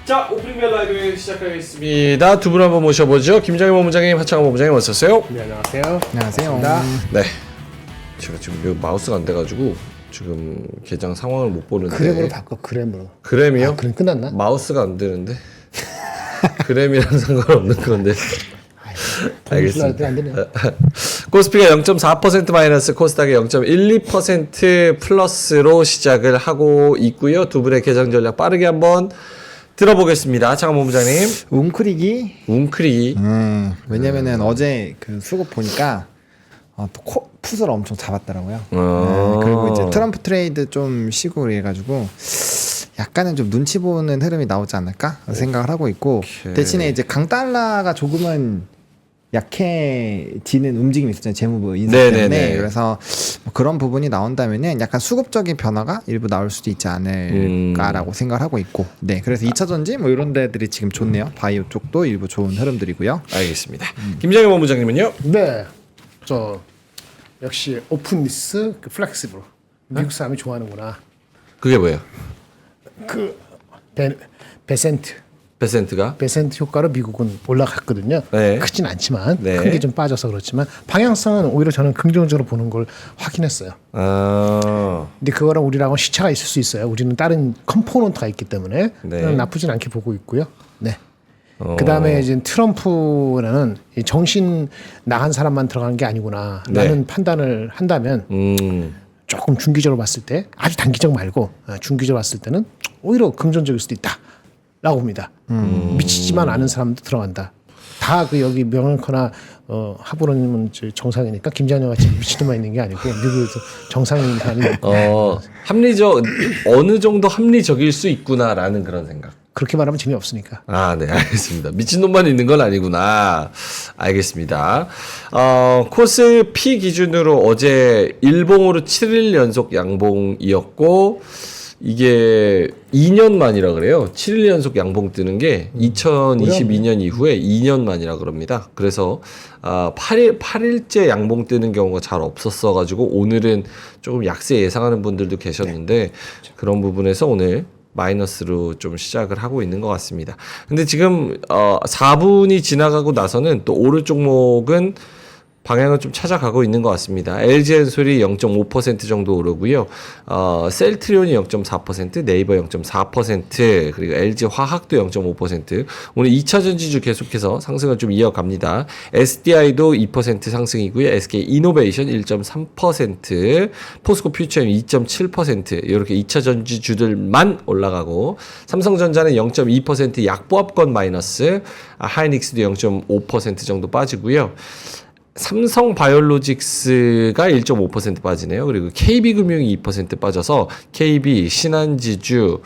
자, 오프닝 벨 라이브 시작하겠습니다. 두 분 한번 모셔보죠. 김장현 본부장님, 하창원 본부장님 어서오세요. 네, 안녕하세요. 안녕하세요. 네, 제가 지금 여기 마우스가 안 돼가지고 지금 개장 상황을 못 보는데. 그램으로 바꿔, 그램으로. 그램이요? 아, 그램 끝났나? 마우스가 안 되는데. 그램이랑 상관없는 건데. 알겠습니다. 안 되네. 코스피가 0.4% 마이너스, 코스닥이 0.12% 플러스로 시작을 하고 있고요. 두 분의 개장 전략 빠르게 한번 들어보겠습니다. 장원 본부장님. 웅크리기. 왜냐면은 어제 그 수급 보니까 또 풋을 엄청 잡았더라고요. 그리고 이제 트럼프 트레이드 좀 쉬고 해가지고 약간은 좀 눈치 보는 흐름이 나오지 않을까 생각을 하고 있고, 대신에 이제 강달러가 조금은 약해지는 움직임이 있었잖아요. 재무부 인사 때문에. 그래서 뭐 그런 부분이 나온다면은 약간 수급적인 변화가 일부 나올 수도 있지 않을까라고 생각을 하고 있고, 네, 그래서 2차 전지 뭐 이런 데들이 지금 좋네요. 바이오 쪽도 일부 좋은 흐름들이고요. 알겠습니다. 김장현 본부장님은요? 네, 저 역시 오픈니스, 그 플렉시블. 미국 사람이 좋아하는구나. 그게 뭐예요? 그 베센트 효과로 미국은 올라갔거든요. 네. 크진 않지만 네. 큰 게 좀 빠져서 그렇지만 방향성은 오히려 저는 긍정적으로 보는 걸 확인했어요. 근데 그거랑 우리랑은 시차가 있을 수 있어요. 우리는 다른 컴포넌트가 있기 때문에 네. 나쁘진 않게 보고 있고요. 네. 그 다음에 이제 트럼프라는 이 정신 나간 사람만 들어가는 게 아니구나. 네. 라는 판단을 한다면 조금 중기적으로 봤을 때, 아주 단기적 말고 중기적으로 봤을 때는 오히려 긍정적일 수도 있다라고 봅니다. 미치지만 않은 사람도 들어간다. 다 그 여기 명확하나 하부로님은 정상이니까 김장현 같이 미치도만 있는 게 아니고 미국에서 정상인 사람이 합리적 어느 정도 합리적일 수 있구나라는 그런 생각. 그렇게 말하면 재미없으니까. 아, 네, 알겠습니다. 미친놈만 있는 건 아니구나. 알겠습니다. 코스피 기준으로 어제 일봉으로 7일 연속 양봉이었고, 이게 2년 만이라 그래요. 7일 연속 양봉 뜨는 게 2022년 이후에 2년 만이라 그럽니다. 그래서 8일째 양봉 뜨는 경우가 잘 없었어가지고 오늘은 조금 약세 예상하는 분들도 계셨는데, 그런 부분에서 오늘 마이너스로 좀 시작을 하고 있는 것 같습니다. 근데 지금 4분이 지나가고 나서는 또 오른 종목은 방향을 좀 찾아가고 있는 것 같습니다. LG엔솔이 0.5% 정도 오르고요. 셀트리온이 0.4%, 네이버 0.4%, 그리고 LG화학도 0.5%. 오늘 2차 전지주 계속해서 상승을 좀 이어갑니다. SDI도 2% 상승이고요. SK이노베이션 1.3%, 포스코 퓨처엠 2.7%, 이렇게 2차 전지주들만 올라가고, 삼성전자는 0.2% 약보합권 마이너스, 하이닉스도 0.5% 정도 빠지고요. 삼성 바이오로직스가 1.5% 빠지네요. 그리고 KB금융이 2% 빠져서 KB, 신한지주,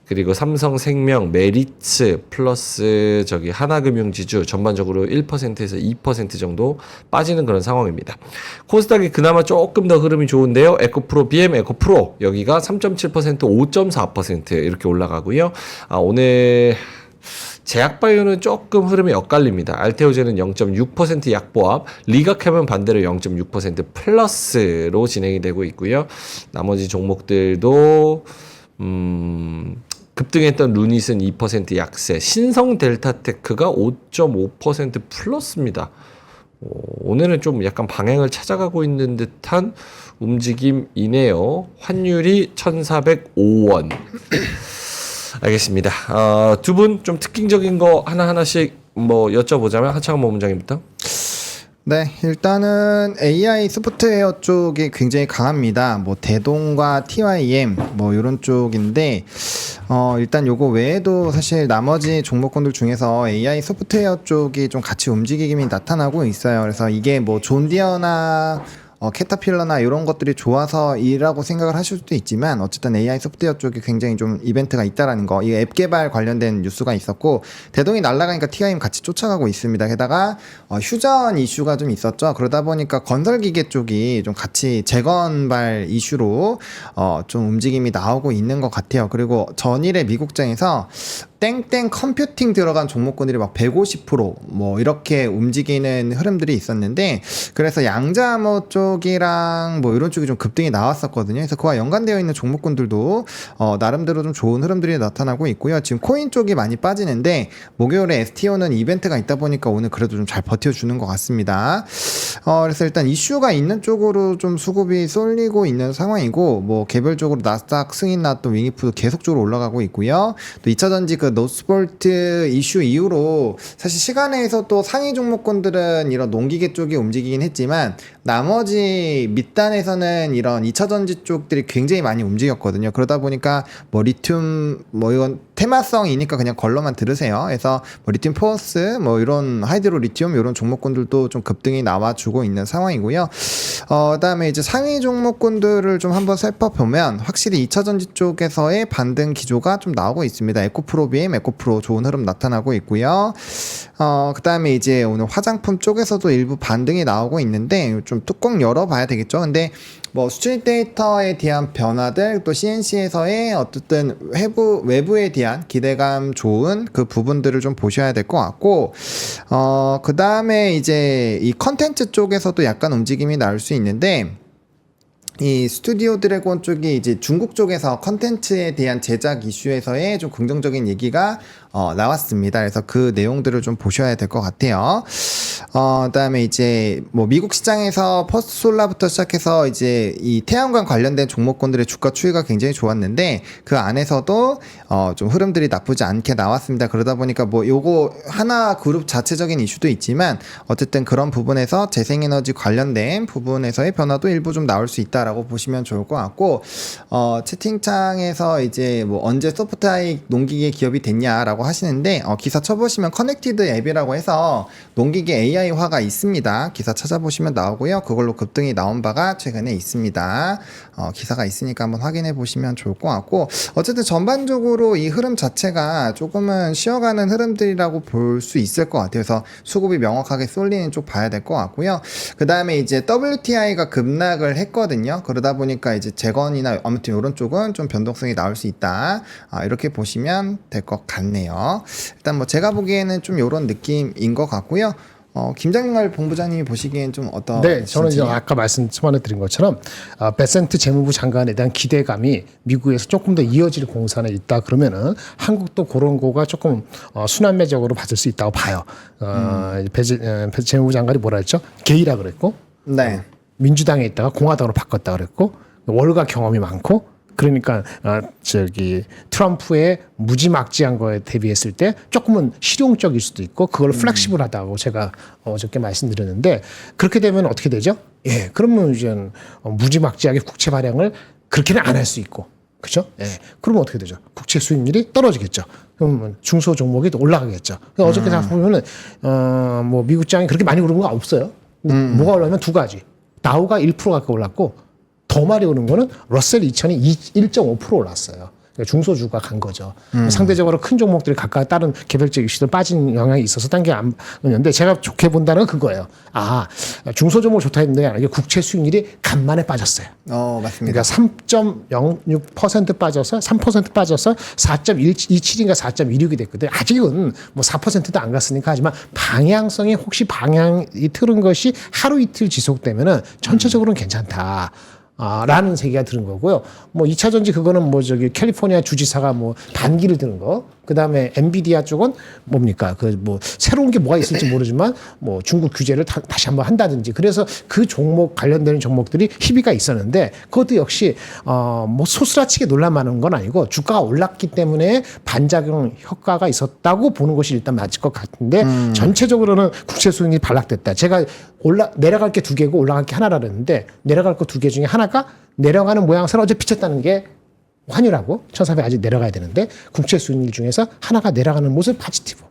그리고 삼성생명, 메리츠, 플러스 하나금융지주 전반적으로 1%에서 2% 정도 빠지는 그런 상황입니다. 코스닥이 그나마 조금 더 흐름이 좋은데요. 에코프로, BM 에코프로 여기가 3.7%, 5.4% 이렇게 올라가고요. 오늘 제약바이오는 조금 흐름이 엇갈립니다. 알테오제는 0.6% 약보합, 리가켐은 반대로 0.6% 플러스로 진행이 되고 있고요. 나머지 종목들도 급등했던 루닛은 2% 약세, 신성 델타테크가 5.5% 플러스입니다. 오늘은 좀 약간 방향을 찾아가고 있는 듯한 움직임이네요. 환율이 1,405원. 알겠습니다. 두 분 좀 특징적인 거 하나하나씩 뭐 여쭤보자면 하창원 본부장님부터. 네, 일단은 AI 소프트웨어 쪽이 굉장히 강합니다. 뭐 대동과 TYM 뭐 이런 쪽인데, 일단 요거 외에도 사실 나머지 종목군들 중에서 AI 소프트웨어 쪽이 좀 같이 움직임이 나타나고 있어요. 그래서 이게 뭐 존디어나 캐터필러나 이런 것들이 좋아서이라고 생각을 하실 수도 있지만, 어쨌든 AI 소프트웨어 쪽이 굉장히 좀 이벤트가 있다라는 거, 이 앱 개발 관련된 뉴스가 있었고, 대동이 날아가니까 TIM 같이 쫓아가고 있습니다. 게다가 휴전 이슈가 좀 있었죠. 그러다 보니까 건설기계 쪽이 좀 같이 재건발 이슈로 좀 움직임이 나오고 있는 것 같아요. 그리고 전일의 미국장에서 땡땡 컴퓨팅 들어간 종목군들이 막 150%뭐 이렇게 움직이는 흐름들이 있었는데 그래서 양자암호 쪽이랑 뭐 이런 쪽이 좀 급등이 나왔었거든요. 그래서 그와 연관되어 있는 종목군들도 나름대로 좀 좋은 흐름들이 나타나고 있고요. 지금 코인 쪽이 많이 빠지는데 목요일에 STO는 이벤트가 있다 보니까 오늘 그래도 좀 잘 버텨주는 것 같습니다. 그래서 일단 이슈가 있는 쪽으로 좀 수급이 쏠리고 있는 상황이고 뭐 개별적으로 나스닥 승인 나왔던 윙이프도 계속적으로 올라가고 있고요. 또 2차전지 그 노스볼트 이슈 이후로 사실 시간에서 또 상위 종목군들은 이런 농기계 쪽이 움직이긴 했지만 나머지 밑단에서는 이런 2차전지 쪽들이 굉장히 많이 움직였거든요. 그러다 보니까 뭐 리튬 뭐 이건 테마성이니까 그냥 걸러만 들으세요. 그래서 뭐 리튬 포어스 뭐 이런 하이드로 리튬 이런 종목군들도 좀 급등이 나와주고 있는 상황이고요. 그다음에 이제 상위 종목군들을 좀 한번 살펴보면 확실히 2차전지 쪽에서의 반등 기조가 좀 나오고 있습니다. 에코프로비엠, 에코프로 좋은 흐름 나타나고 있고요. 그다음에 이제 오늘 화장품 쪽에서도 일부 반등이 나오고 있는데 좀 뚜껑 열어봐야 되겠죠. 근데 뭐 수출 데이터에 대한 변화들 또 CNC에서의 어쨌든 외부에 대한 기대감 좋은 그 부분들을 좀 보셔야 될 것 같고 그 다음에 이제 이 컨텐츠 쪽에서도 약간 움직임이 나올 수 있는데 이 스튜디오 드래곤 쪽이 이제 중국 쪽에서 컨텐츠에 대한 제작 이슈에서의 좀 긍정적인 얘기가 나왔습니다. 그래서 그 내용들을 좀 보셔야 될 것 같아요. 그다음에 이제 뭐 미국 시장에서 퍼스트 솔라부터 시작해서 이제 이 태양광 관련된 종목군들의 주가 추이가 굉장히 좋았는데 그 안에서도 좀 흐름들이 나쁘지 않게 나왔습니다. 그러다 보니까 뭐 요거 하나 그룹 자체적인 이슈도 있지만 어쨌든 그런 부분에서 재생에너지 관련된 부분에서의 변화도 일부 좀 나올 수 있다라고 보시면 좋을 것 같고 채팅창에서 이제 뭐 언제 소프트하이 농기계 기업이 됐냐라고 하시는데 기사 쳐보시면 커넥티드 앱이라고 해서 농기계 AI화가 있습니다. 기사 찾아보시면 나오고요. 그걸로 급등이 나온 바가 최근에 있습니다. 기사가 있으니까 한번 확인해 보시면 좋을 것 같고 어쨌든 전반적으로 이 흐름 자체가 조금은 쉬어가는 흐름들이라고 볼 수 있을 것 같아요. 그래서 수급이 명확하게 쏠리는 쪽 봐야 될 것 같고요. 그 다음에 이제 WTI가 급락을 했거든요. 그러다 보니까 이제 재건이나 아무튼 이런 쪽은 좀 변동성이 나올 수 있다. 이렇게 보시면 될 것 같네요. 일단 뭐 제가 보기에는 좀 이런 느낌인 것 같고요. 김장렬 본부장님이 보시기엔 좀 어떤? 네, 저는 이제 아까 말씀 초반에 드린 것처럼 베센트 재무부 장관에 대한 기대감이 미국에서 조금 더 이어질 공산에 있다 그러면은 한국도 그런 거가 조금 순환매적으로 받을 수 있다고 봐요. 재무부 장관이 뭐라 했죠? 게이라 그랬고, 네. 민주당에 있다가 공화당으로 바꿨다 그랬고, 월가 경험이 많고. 그러니까 트럼프의 무지막지한 거에 대비했을 때 조금은 실용적일 수도 있고 그걸 플렉시블하다고 제가 어저께 말씀드렸는데 그렇게 되면 어떻게 되죠? 예, 그러면 이제 무지막지하게 국채 발행을 그렇게는 안 할 수 있고 그렇죠? 예, 그러면 어떻게 되죠? 국채 수익률이 떨어지겠죠. 그러면 중소 종목이 올라가겠죠. 어저께 다 보면은 뭐 미국 장이 그렇게 많이 오른 거 없어요. 뭐가 올라면 두 가지. 다우가 1% 가까이 올랐고. 더 많이 오른 거는 러셀 2000이 1.5% 올랐어요. 중소주가 간 거죠. 상대적으로 큰 종목들이 각각 다른 개별적 이슈들 빠진 영향이 있어서 딴 게 안 오는데 제가 좋게 본다는 건 그거예요. 중소종목 좋다 했는데 아니라 국채 수익률이 간만에 빠졌어요. 맞습니다. 그러니까 3.06% 빠져서 3% 빠져서 4.27인가 4.16이 됐거든요. 아직은 뭐 4%도 안 갔으니까 하지만 방향성이 혹시 방향이 틀은 것이 하루 이틀 지속되면은 전체적으로는 괜찮다. 라는 얘기가 들은 거고요. 뭐 2차 전지 그거는 뭐 캘리포니아 주지사가 뭐 반기를 드는 거. 그다음에 엔비디아 쪽은 뭡니까? 뭐 새로운 게 뭐가 있을지 모르지만 뭐 중국 규제를 다시 한번 한다든지. 그래서 그 종목 관련되는 종목들이 희비가 있었는데 그것도 역시 뭐 소스라치게 놀랄만한 건 아니고 주가가 올랐기 때문에 반작용 효과가 있었다고 보는 것이 일단 맞을 것 같은데 전체적으로는 국채 수익이 반락됐다. 제가 내려갈 게 두 개고 올라갈 게 하나라 그랬는데 내려갈 거 두 개 중에 하나가 내려가는 모양새를 어제 비쳤다는 게 환율하고 1400 아직 내려가야 되는데 국채 수익률 중에서 하나가 내려가는 모습 파지티브.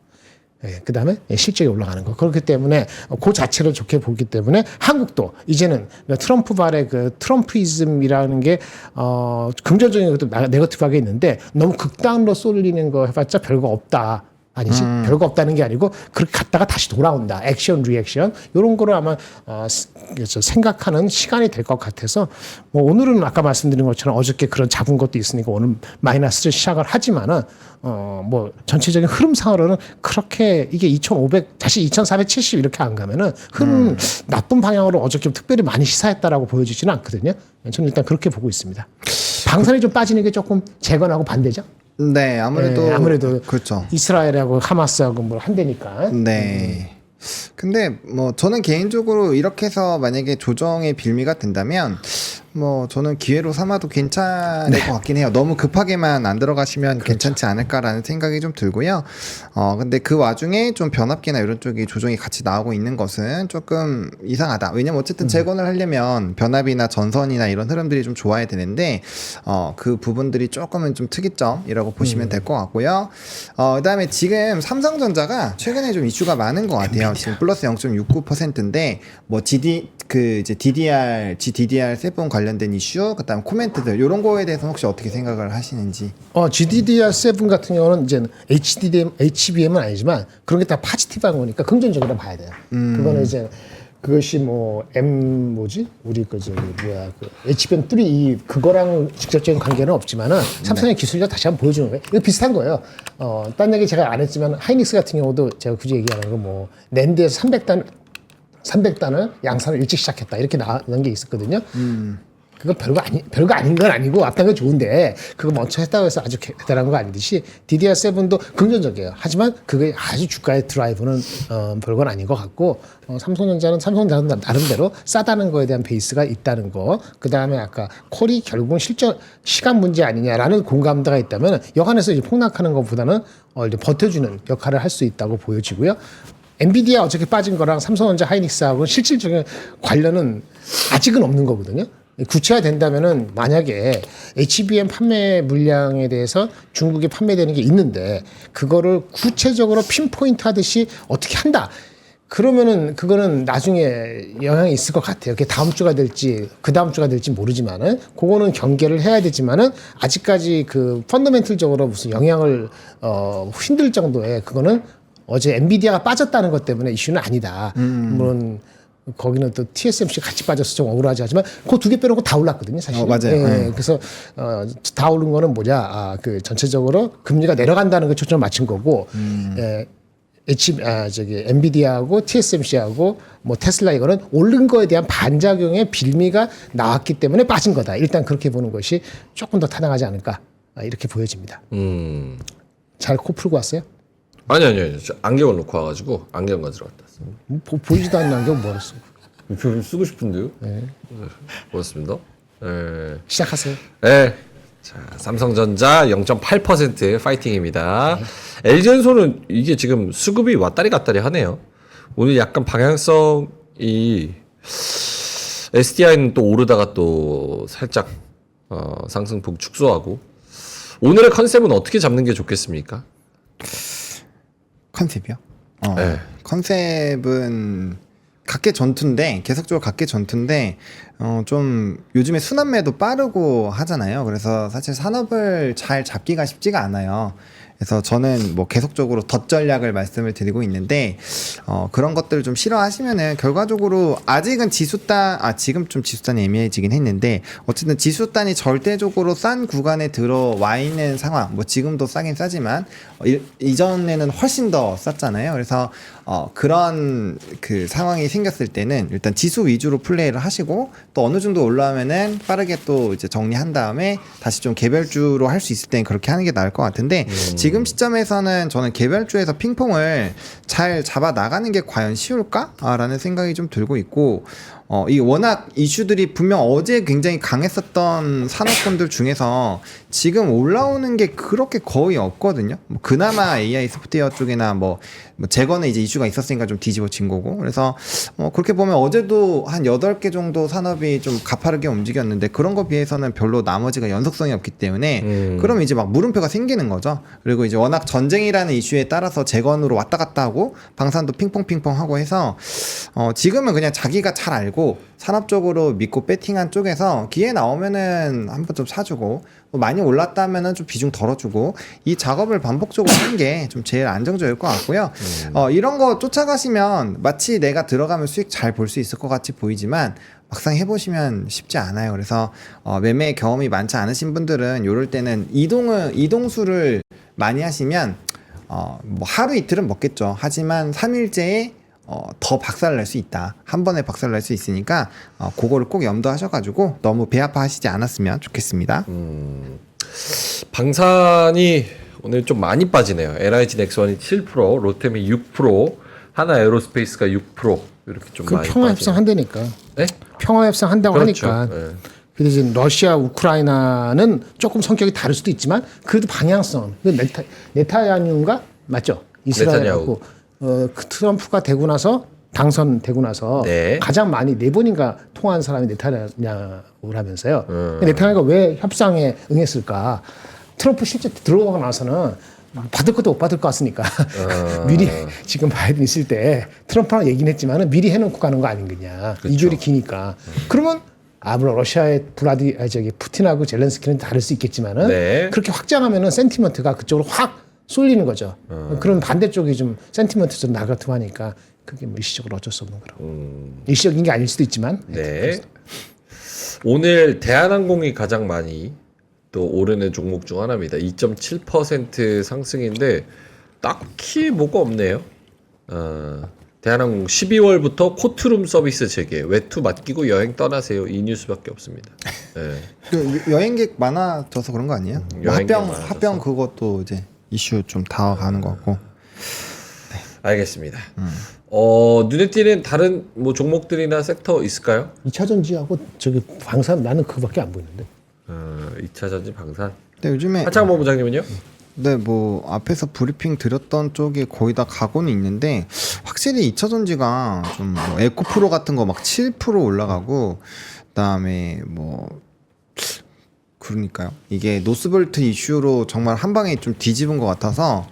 그 다음에 실적이 올라가는 거. 그렇기 때문에 그 자체를 좋게 보기 때문에 한국도 이제는 트럼프 발의 그 트럼프이즘이라는 게 긍정적인 것도 네거티브하게 있는데 너무 극단으로 쏠리는 거 해봤자 별거 없다. 아니지 별거 없다는 게 아니고 그렇게 갔다가 다시 돌아온다. 액션 리액션 이런 거를 아마 생각하는 시간이 될 것 같아서 뭐 오늘은 아까 말씀드린 것처럼 어저께 그런 잡은 것도 있으니까 오늘 마이너스를 시작을 하지만은 뭐 전체적인 흐름상으로는 그렇게 이게 2,500 다시 2,470 이렇게 안 가면은 흐름 나쁜 방향으로 어저께 특별히 많이 시사했다라고 보여지지는 않거든요. 저는 일단 그렇게 보고 있습니다. 방산이 좀 빠지는 게 조금 재건하고 반대죠. 네, 아무래도 그렇죠. 이스라엘하고 하마스하고 뭘 한대니까. 네. 근데 뭐 저는 개인적으로 이렇게 해서 만약에 조정의 빌미가 된다면 뭐 저는 기회로 삼아도 괜찮을 것 같긴 해요. 너무 급하게만 안 들어가시면 괜찮지 않을까라는 생각이 좀 들고요. 근데 그 와중에 좀 변압기나 이런 쪽이 조정이 같이 나오고 있는 것은 조금 이상하다. 왜냐면 어쨌든 재건을 하려면 변압이나 전선이나 이런 흐름들이 좀 좋아야 되는데 그 부분들이 조금은 좀 특이점이라고 보시면 될 것 같고요. 그다음에 지금 삼성전자가 최근에 좀 이슈가 많은 것 같아요. 지금 플러스 0.69%인데 뭐 이제 GDDR7 관련된 이슈, 그다음 코멘트들 이런 거에 대해서 혹시 어떻게 생각을 하시는지? GDDR7 같은 경우는 이제 HBM은 아니지만 그런 게 다 파지티브한 거니까 긍정적으로 봐야 돼요. 그거는 이제 그것이 뭐 우리 그 HBM3 그거랑 직접적인 관계는 없지만은 삼성의 기술력 다시 한번 보여주는 거예요. 이거 비슷한 거예요. 딴 얘기 제가 안 했지만 하이닉스 같은 경우도 제가 굳이 얘기하는 거 뭐 낸드에서 300단을 양산을 일찍 시작했다 이렇게 나온 게 있었거든요. 그거 별거 아닌 건 아니고 앞단은 좋은데 그거 먼저 했다고 해서 아주 대단한 거 아니듯이 DDR7도 긍정적이에요. 하지만 그게 아주 주가의 드라이브는 별건 아닌 것 같고 삼성전자는 나름대로 싸다는 거에 대한 베이스가 있다는 거. 그 다음에 아까 콜이 결국은 시간 문제 아니냐라는 공감대가 있다면 여간에서 이제 폭락하는 것보다는 이제 버텨주는 역할을 할 수 있다고 보여지고요. 엔비디아 어저께 빠진 거랑 삼성전자 하이닉스하고는 실질적인 관련은 아직은 없는 거거든요. 구체화된다면은 만약에 HBM 판매 물량에 대해서 중국에 판매되는 게 있는데 그거를 구체적으로 핀포인트 하듯이 어떻게 한다. 그러면은 그거는 나중에 영향이 있을 것 같아요. 그게 다음 주가 될지 그 다음 주가 될지 모르지만은 그거는 경계를 해야 되지만은 아직까지 그 펀더멘틀적으로 무슨 영향을 힘들 정도의 그거는 어제 엔비디아가 빠졌다는 것 때문에 이슈는 아니다. 물론 거기는 또 TSMC 같이 빠져서 좀 억울하지 하지만 그 두 개 빼놓고 다 올랐거든요, 사실. 맞아요. 그래서 다 오른 거는 뭐냐? 그 전체적으로 금리가 내려간다는 걸 초점을 맞춘 거고, 엔비디아하고 TSMC하고 뭐 테슬라 이거는 오른 거에 대한 반작용의 빌미가 나왔기 때문에 빠진 거다. 일단 그렇게 보는 것이 조금 더 타당하지 않을까 이렇게 보여집니다. 잘 코 풀고 왔어요? 아니요. 저 안경을 놓고 와가지고 안경 가지러 왔다. 보이지도 않는 안경 뭐였어? 좀 쓰고 싶은데요? 네. 고맙습니다. 네. 시작하세요. 네. 자, 삼성전자 0.8% 파이팅입니다. LG전소는 이게 지금 수급이 왔다리 갔다리 하네요. 오늘 약간 방향성이 SDI는 또 오르다가 또 살짝 상승폭 축소하고 오늘의 컨셉은 어떻게 잡는 게 좋겠습니까? 컨셉이요? 네. 컨셉은 각계 전투인데 계속적으로 각계 전투인데 좀 요즘에 순환매도 빠르고 하잖아요. 그래서 사실 산업을 잘 잡기가 쉽지가 않아요. 그래서 저는 뭐 계속적으로 덧 전략을 말씀을 드리고 있는데 그런 것들을 좀 싫어하시면은 결과적으로 아직은 지금 좀 지수단이 애매해지긴 했는데 어쨌든 지수단이 절대적으로 싼 구간에 들어와 있는 상황. 뭐 지금도 싸긴 싸지만 이전에는 훨씬 더 쌌잖아요. 그래서 그런 그 상황이 생겼을 때는 일단 지수 위주로 플레이를 하시고 또 어느 정도 올라오면은 빠르게 또 이제 정리한 다음에 다시 좀 개별주로 할 수 있을 때는 그렇게 하는 게 나을 것 같은데 지금 시점에서는 저는 개별주에서 핑퐁을 잘 잡아 나가는 게 과연 쉬울까라는 생각이 좀 들고 있고 이 워낙 이슈들이 분명 어제 굉장히 강했었던 산업군들 중에서 지금 올라오는 게 그렇게 거의 없거든요. 뭐 그나마 AI 소프트웨어 쪽이나 뭐 재건에 이제 이슈가 있었으니까 좀 뒤집어진 거고. 그래서 그렇게 보면 어제도 한 8개 정도 산업이 좀 가파르게 움직였는데 그런 거 비해서는 별로 나머지가 연속성이 없기 때문에 그럼 이제 막 물음표가 생기는 거죠. 그리고 이제 워낙 전쟁이라는 이슈에 따라서 재건으로 왔다 갔다 하고 방산도 핑퐁핑퐁 하고 해서 지금은 그냥 자기가 잘 알고 가지고 산업적으로 믿고 배팅한 쪽에서 기회 나오면은 한번 좀 사주고 뭐 많이 올랐다면은 좀 비중 덜어주고 이 작업을 반복적으로 하는 게 좀 제일 안정적일 것 같고요. 이런 거 쫓아가시면 마치 내가 들어가면 수익 잘 볼 수 있을 것 같이 보이지만 막상 해보시면 쉽지 않아요. 그래서 매매 경험이 많지 않으신 분들은 이럴 때는 이동수를 많이 하시면 뭐 하루 이틀은 먹겠죠. 하지만 3일째에 더 박살을 낼 수 있다. 한 번에 박살을 낼 수 있으니까 그거를 꼭 염두하셔가지고 너무 배 아파하시지 않았으면 좋겠습니다. 방산이 오늘 좀 많이 빠지네요. LIG 넥스원이 7%, 롯데미 6%, 하나 에어로스페이스가 6% 이렇게 좀 그 많이 평화 협상 빠지네요. 한다니까. 네? 평화 협상 한다고 그렇죠. 하니까. 네. 근데 지금 러시아, 우크라이나는 조금 성격이 다를 수도 있지만 그래도 방향성. 네타냐후인가 맞죠? 이스라엘하고 그 트럼프가 되고 나서 당선되고 나서 네. 가장 많이 4번인가 통화한 사람이 네타냐후라면서요. 네타냐후가 왜 협상에 응했을까? 트럼프 실제 들어가고 나서는 받을 것도 못 받을 것 같으니까 미리 지금 바이든 있을 때 트럼프랑 얘기는 했지만은 미리 해놓고 가는 거 아닌거냐. 그렇죠. 이결이 기니까. 그러면 물론 러시아의 푸틴하고 젤렌스키는 다를 수 있겠지만은 네. 그렇게 확장하면은 센티먼트가 그쪽으로 확 쏠리는 거죠. 그런 반대쪽이 좀 센티먼트 좀 나가고 하니까 그게 뭐 일시적으로 어쩔 수 없는 거라고. 일시적인 게 아닐 수도 있지만. 네. 오늘 대한항공이 가장 많이 또 오르는 종목 중 하나입니다. 2.7% 상승인데 딱히 뭐가 없네요. 대한항공 12월부터 코트룸 서비스 재개, 외투 맡기고 여행 떠나세요. 이 뉴스밖에 없습니다. 네. 그 여행객 많아져서 그런 거 아니에요? 뭐 여행객 많아져서. 합병 그것도 이제 이슈 좀 다가가는 것 같고. 알겠습니다. 눈에 띄는 다른 뭐 종목들이나 섹터 있을까요? 2차 전지하고 저기 방산 나는 그거밖에 안 보이는데. 2차 전지 방산. 근데 요즘에 하창모 부장님은요? 네, 뭐 앞에서 브리핑 드렸던 쪽이 거의 다 가고는 있는데 확실히 2차 전지가 좀 뭐 에코프로 같은 거 막 7% 올라가고 그다음에 뭐 그러니까요. 이게 노스볼트 이슈로 정말 한 방에 좀 뒤집은 것 같아서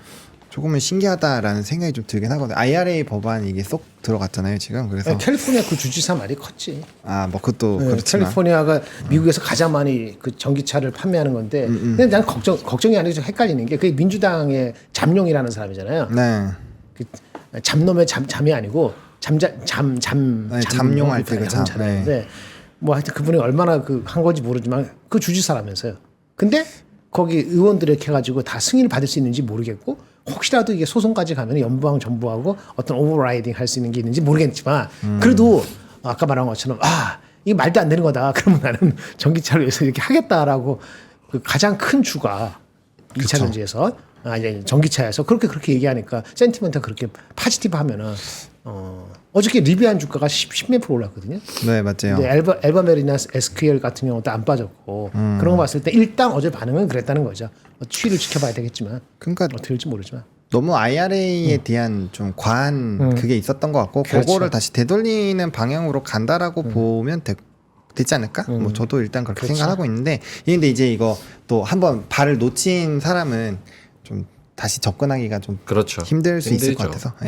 조금은 신기하다라는 생각이 좀 들긴 하거든요. IRA 법안이 이게 쏙 들어갔잖아요, 지금. 그래서 캘리포니아 그 주지사 말이 컸지. 뭐 그것도 네, 그렇지만 캘리포니아가 미국에서 가장 많이 그 전기차를 판매하는 건데, 근데 난 걱정이 아니라 좀 헷갈리는 게 그게 민주당의 잠룡이라는 사람이잖아요. 네. 그 잠놈의 잠이 아니고 잠룡할 때 그 잠. 네. 뭐 하여튼 그분이 얼마나 그 한 건지 모르지만 그 주지사라면서요. 근데 거기 의원들을 이렇게 해가지고 다 승인을 받을 수 있는지 모르겠고 혹시라도 이게 소송까지 가면 연방 정부하고 어떤 오버라이딩 할 수 있는 게 있는지 모르겠지만 그래도 아까 말한 것처럼 이게 말도 안 되는 거다. 그러면 나는 전기차를 위해서 이렇게 하겠다라고 그 가장 큰 주가 2차 전지에서 전기차에서 그렇게 얘기하니까 센티멘트가 그렇게 파지티브 하면은 어저께 리비안 주가가 10몇 프로 올랐거든요. 네, 맞아요. 근데 엘바멜이나 SQL 같은 경우도 안 빠졌고 그런 거 봤을 때 일단 어제 반응은 그랬다는 거죠. 추이를 지켜봐야 되겠지만 그러니까 어떻게 될지 모르지만 너무 IRA에 대한 좀 과한 그게 있었던 것 같고 그렇죠. 그거를 다시 되돌리는 방향으로 간다라고 보면 되지 않을까? 뭐 저도 일단 그렇게 그렇죠. 생각하고 있는데 근데 이제 이거 또 한번 발을 놓친 사람은 좀 다시 접근하기가 좀 그렇죠. 힘들 수 있을 것 힘들죠. 같아서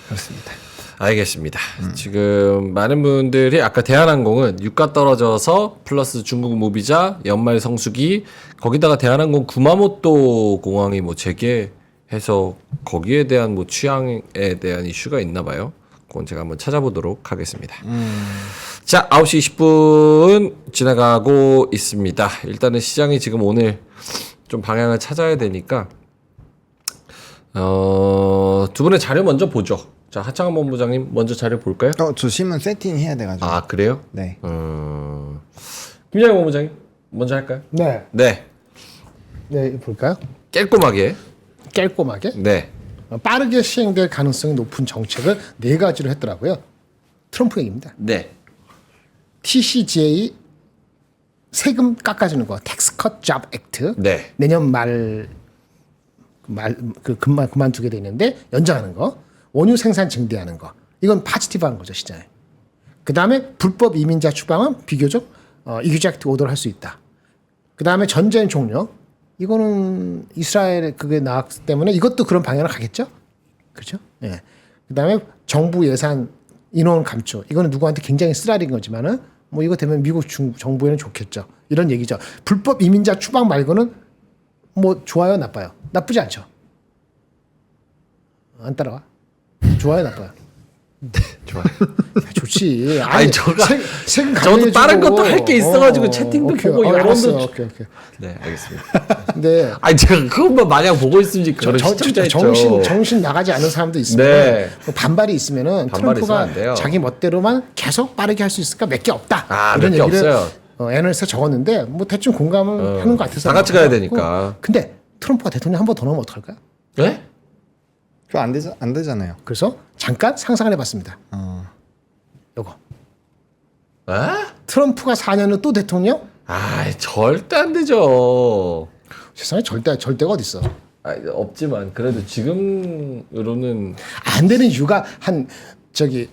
그렇습니다. 알겠습니다. 지금 많은 분들이 아까 대한항공은 유가 떨어져서 플러스 중국 무비자 연말 성수기 거기다가 대한항공 구마모토 공항이 뭐 재개해서 거기에 대한 뭐 취향에 대한 이슈가 있나 봐요. 그건 제가 한번 찾아보도록 하겠습니다. 자, 9시 20분 지나가고 있습니다. 일단은 시장이 지금 오늘 좀 방향을 찾아야 되니까 두 분의 자료 먼저 보죠. 자, 하창원 본부장님 먼저 자료 볼까요? 저 신문 세팅 해야 돼가지고. 아, 그래요? 네. 김장희 본부장님 먼저 할까요? 네, 네, 볼까요? 깔끔하게. 깔끔하게 네, 빠르게 시행될 가능성이 높은 정책을 4가지로 했더라고요. 트럼프 얘기입니다. 네, TCJA 세금 깎아주는 거, 텍스 컷 잡 액트. 네. 내년 그만두게 돼 있는데 연장하는 거, 원유 생산 증대하는 거. 이건 파지티브한 거죠 시장에. 그 다음에 불법 이민자 추방은 비교적 이규젝트 오더를 할 수 있다. 그 다음에 전쟁 종료. 이거는 이스라엘 그게 나왔기 때문에 이것도 그런 방향으로 가겠죠. 그렇죠? 예. 그 다음에 정부 예산 인원 감축. 이거는 누구한테 굉장히 쓰라린 거지만은 뭐 이거 되면 미국 정부에는 좋겠죠. 이런 얘기죠. 불법 이민자 추방 말고는 뭐 좋아요, 나빠요? 나쁘지 않죠. 안 따라와? 좋아요, 나빠요? 좋아요. 좋지. 아니, 세금 저도 다른 것도 할 게 있어가지고 채팅도 보고 알았어. 여론도. 오케이. 네, 알겠습니다. 근데 아니 제가 그것만 마냥 보고 있으면 저는 시청자였죠. 정신 나가지 않은 사람도 있으면 네. 뭐 반발이 있으면은 반발이 있으면 안 트럼프가 돼요. 자기 멋대로만 계속 빠르게 할 수 있을까 몇 개 없다. 아, 이런 몇 개 얘기를 없어요. 애널리스트가 적었는데 뭐 대충 공감을 하는 것 같아서 다 같이 가야 그렇고. 되니까. 근데 트럼프가 대통령 한 번 더 나오면 어떡할까요? 네? 그거 안 되잖아요. 그래서 잠깐 상상을 해봤습니다. 요거 에? 트럼프가 4년 후 또 대통령? 아, 절대 안 되죠. 세상에 절대가 어디 있어? 아, 없지만 그래도 지금으로는 안 되는 이유가 한 저기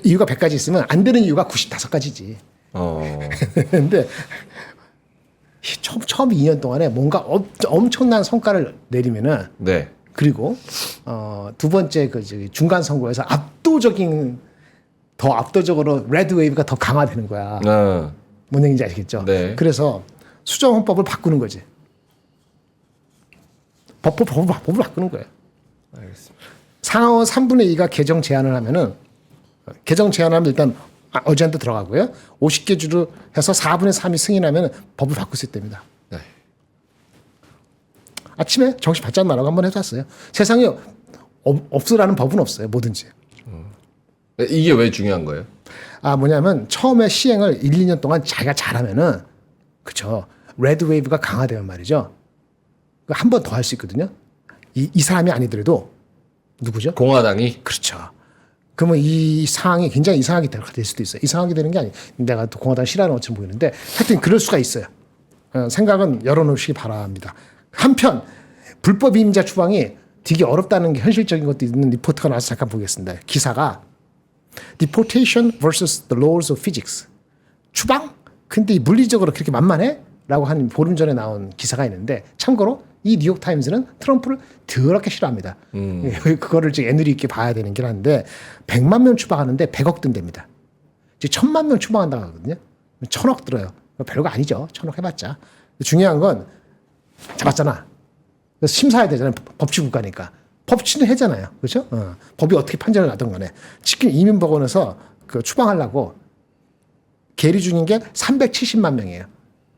이유가 100가지 있으면 안 되는 이유가 95가지지. 근데 처음 2년 동안에 뭔가 엄청난 성과를 내리면은 네. 그리고 두 번째 그 저기 중간 선거에서 더 압도적으로 레드 웨이브가 더 강화되는 거야. 뭔 얘기인지 아시겠죠? 네. 그래서 수정 헌법을 바꾸는 거지. 법을 바꾸는 거예요. 알겠습니다. 상하원 3분의 2가 개정 제안을 하면은 개정 제안하면 일단 어젠다 들어가고요. 50개 주로 해서 4분의 3이 승인하면 법을 바꿀 수 있답니다. 네. 아침에 정신 바짝 나라고 한번 해봤어요. 세상에 없으라는 법은 없어요. 뭐든지. 이게 왜 중요한 거예요? 뭐냐면 처음에 시행을 1, 2년 동안 자기가 잘하면은 그쵸. 레드 웨이브가 강화되면 말이죠. 한 번 더 할 수 있거든요. 이 사람이 아니더라도 누구죠? 공화당이? 그렇죠. 그러면 이 상황이 굉장히 이상하게 될 수도 있어요. 이상하게 되는 게 아니. 내가 또 공화당 싫어하는 것처럼 보이는데 하여튼 그럴 수가 있어요. 생각은 열어놓으시기 바랍니다. 한편 불법 이민자 추방이 되게 어렵다는 게 현실적인 것도 있는 리포트가 나와서 잠깐 보겠습니다. 기사가 Deportation versus the laws of physics. 추방? 근데 물리적으로 그렇게 만만해? 라고 한 보름 전에 나온 기사가 있는데 참고로 이 뉴욕타임즈는 트럼프를 더럽게 싫어합니다. 그거를 지금 애누리 있게 봐야 되는 게 한데 100만 명 추방하는데 100억 든답니다. 이제 1000만 명 추방한다고 하거든요. 1000억 들어요. 별거 아니죠. 1000억 해봤자. 중요한 건 잡았잖아. 그래서 심사해야 되잖아요. 법치국가니까. 법치는 해잖아요. 그렇죠? 법이 어떻게 판정을 하든 간에. 지금 이민법원에서 그 추방하려고 계류 중인 게 370만 명이에요.